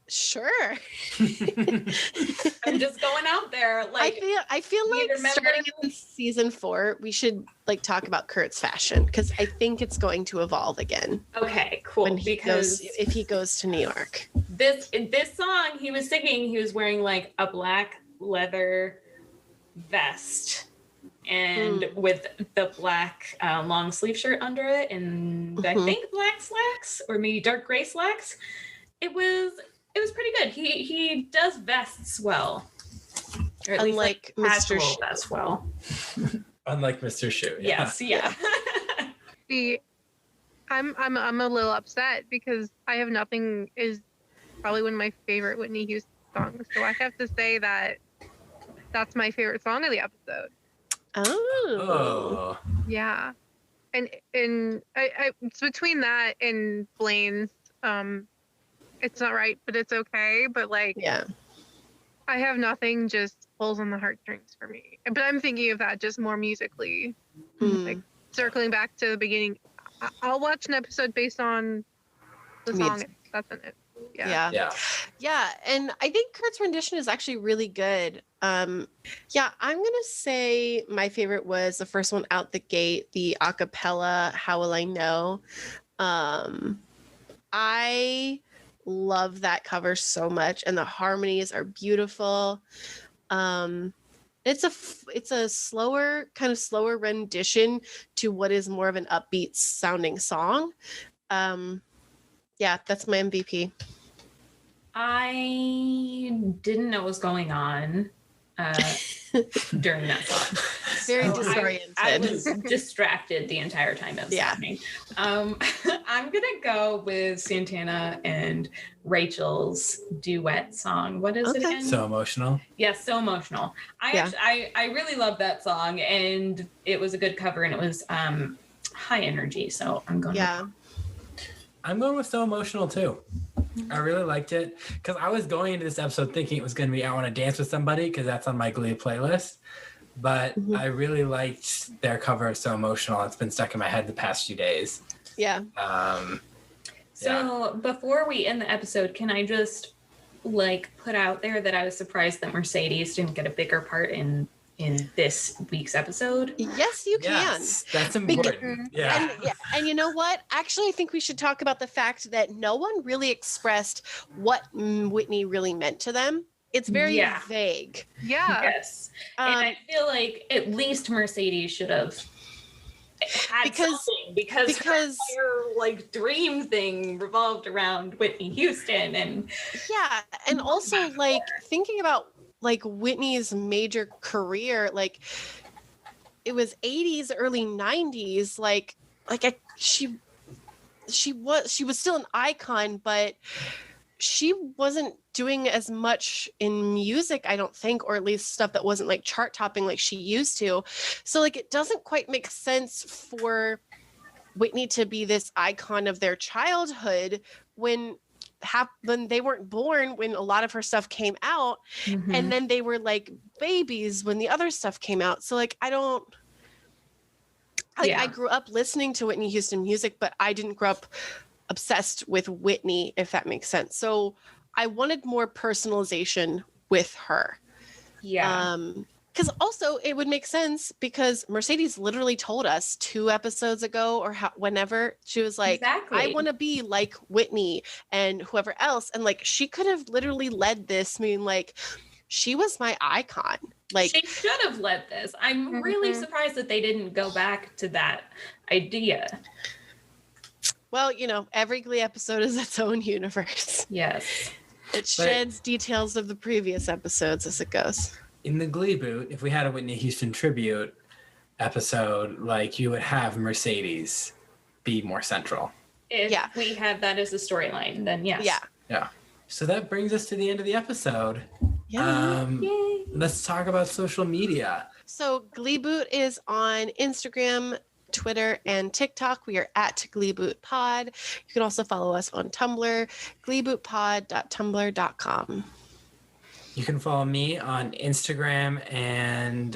Sure. I'm just going out there. Like, I feel like starting in season 4, we should like talk about Kurt's fashion, because I think it's going to evolve again. Okay, cool. If he goes to New York. This song he was singing, he was wearing like a black leather vest and with the black long sleeve shirt under it, and I think black slacks or maybe dark gray slacks. It was pretty good. He does vests well. Or at Unlike least Mr. casual vests well. Unlike Mr. Shoe. Yeah. Yes, yeah. See, I'm a little upset because I Have Nothing is probably one of my favorite Whitney Houston songs. So I have to say that that's my favorite song of the episode. Oh. Yeah. And I it's between that and Blaine's It's Not Right, but It's Okay. But like, yeah, I Have Nothing just pulls on the heartstrings for me. But I'm thinking of that just more musically. Like circling back to the beginning, I'll watch an episode based on the song that's in it. Yeah. And I think Kurt's rendition is actually really good. I'm gonna say my favorite was the first one out the gate, the a cappella How Will I Know. I love that cover so much, and the harmonies are beautiful. It's a slower rendition to what is more of an upbeat sounding song. That's my MVP. I didn't know what was going on during that song. Very disoriented. I was distracted the entire time it was happening. I'm gonna go with Santana and Rachel's duet song. What is it again? So Emotional. Yes, So Emotional. I really love that song, and it was a good cover, and it was high energy. So I'm going. Yeah. I'm going with So Emotional too. I really liked it because I was going into this episode thinking it was going to be I Want to Dance with Somebody because that's on my Glee playlist. But I really liked their cover of So Emotional. It's been stuck in my head the past few days. Yeah. So before we end the episode, can I just like put out there that I was surprised that Mercedes didn't get a bigger part in this week's episode? Yes, you can. Yes, that's important. And you know what? Actually, I think we should talk about the fact that no one really expressed what Whitney really meant to them. It's very vague. Yeah. Yes. And I feel like at least Mercedes should have had something because her entire like dream thing revolved around Whitney Houston and also like thinking about like Whitney's major career, like it was 80s, early 90s, she was still an icon, but she wasn't doing as much in music, I don't think, or at least stuff that wasn't like chart topping like she used to. So like it doesn't quite make sense for Whitney to be this icon of their childhood when they weren't born when a lot of her stuff came out, and then they were like babies when the other stuff came out. So like I grew up listening to Whitney Houston music, but I didn't grow up obsessed with Whitney, if that makes sense. So I wanted more personalization with her. Because also it would make sense because Mercedes literally told us 2 episodes ago or whenever, she was like, I want to be like Whitney and whoever else. And like, she could have literally led this, meaning like, she was my icon. Like she should have led this. I'm really surprised that they didn't go back to that idea. Well, you know, every Glee episode is its own universe. Yes. It sheds details of the previous episodes as it goes. in the Gleeboot, if we had a Whitney Houston tribute episode, like you would have Mercedes be more central. If we have that as a storyline, then yes. Yeah. So that brings us to the end of the episode. Yeah. Let's talk about social media. So Gleeboot is on Instagram, Twitter, and TikTok. We are at Gleeboot Pod. You can also follow us on Tumblr, gleebootpod.tumblr.com. You can follow me on Instagram and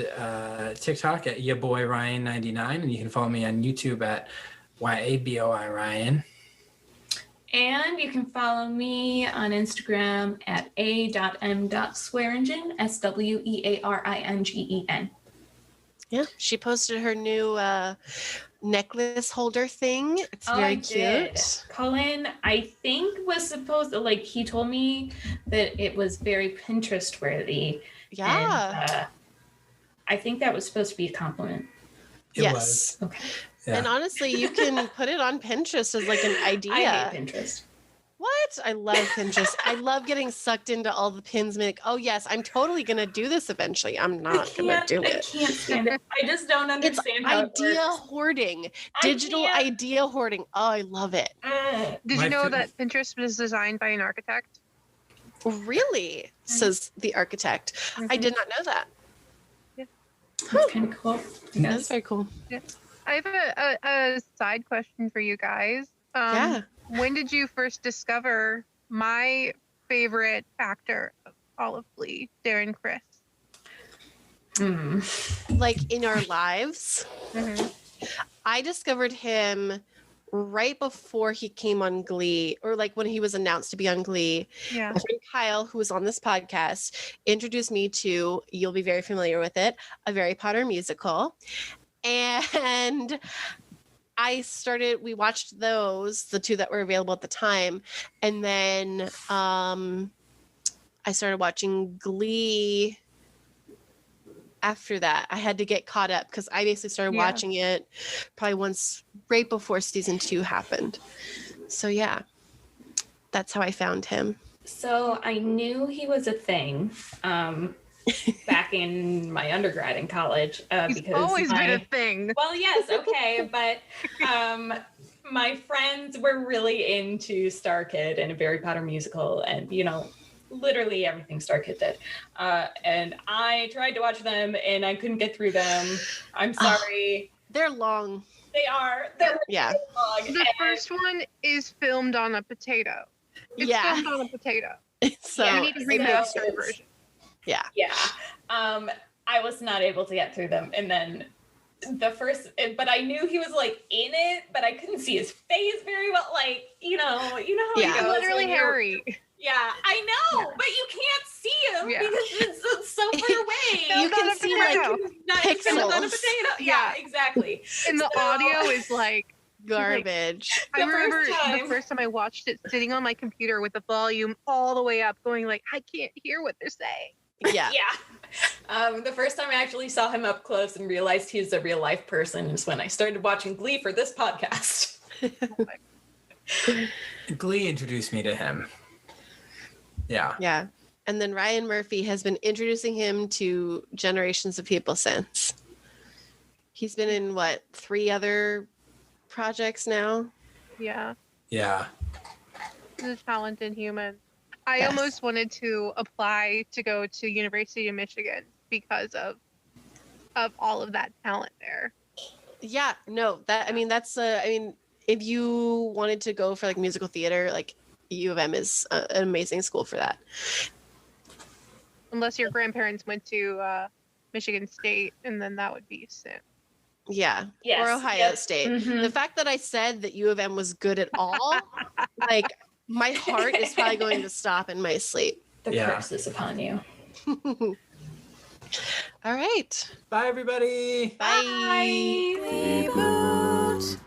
TikTok at yaboyryan99, and you can follow me on YouTube at YABOI Ryan. And you can follow me on Instagram at a.m.swearingen, SWEARINGEN. Yeah, she posted her new necklace holder thing. It's very cute. Cullen, I think, was supposed to, like, he told me that it was very Pinterest worthy. Yeah. And, I think that was supposed to be a compliment. It was. Okay. Yeah. And honestly, you can put it on Pinterest as like an idea. I hate Pinterest. What? I love Pinterest. I love getting sucked into all the pins. Like, oh yes, I'm totally gonna do this eventually. I'm not gonna do it. I can't stand it. I just don't understand how idea it works. hoarding, digital idea hoarding. Oh, I love it. Did you know that Pinterest was designed by an architect? Really? Says the architect. I did not know that. That's kind of cool. That's very cool. Yeah. I have a side question for you guys. When did you first discover my favorite actor of all of Glee, Darren Criss? Like in our lives? Mm-hmm. I discovered him right before he came on Glee, or like when he was announced to be on Glee. Yeah. My friend Kyle, who was on this podcast, introduced me to, you'll be very familiar with it, a Harry Potter musical. And we watched those, the two that were available at the time. And then I started watching Glee after that. I had to get caught up because I basically started watching it probably once right before season 2 happened. So yeah, that's how I found him. So I knew he was a thing back in my undergrad in college. He's because always been a thing. Well, yes, okay, but my friends were really into Star Kid and a Harry Potter musical, and literally everything Star Kid did. And I tried to watch them, and I couldn't get through them. I'm sorry. They're long. They are. They're really long. The first one is filmed on a potato. It's filmed on a potato. So you need a remastered version. Yeah. I was not able to get through them, and then but I knew he was like in it, but I couldn't see his face very well. Like, you know how he goes. Literally Harry. Yeah, I know, but you can't see him because it's so far away. You can see like pixels on a potato. Yeah, exactly. And the audio is like garbage. I remember the first time I watched it sitting on my computer with the volume all the way up, going like, I can't hear what they're saying. Yeah. The first time I actually saw him up close and realized he's a real life person is when I started watching Glee for this podcast. Glee introduced me to him. Yeah. And then Ryan Murphy has been introducing him to generations of people since. He's been in 3 other projects now? Yeah. He's a talented human. I almost wanted to apply to go to University of Michigan because of all of that talent there. Yeah, no, that's if you wanted to go for like musical theater, like U of M is an amazing school for that. Unless your grandparents went to Michigan State, and then that would be soon. Yeah. Yes. Or Ohio State. Mm-hmm. The fact that I said that U of M was good at all, like my heart is probably going to stop in my sleep. The curse is upon you. All right. Bye, everybody. Bye. Gleeboot.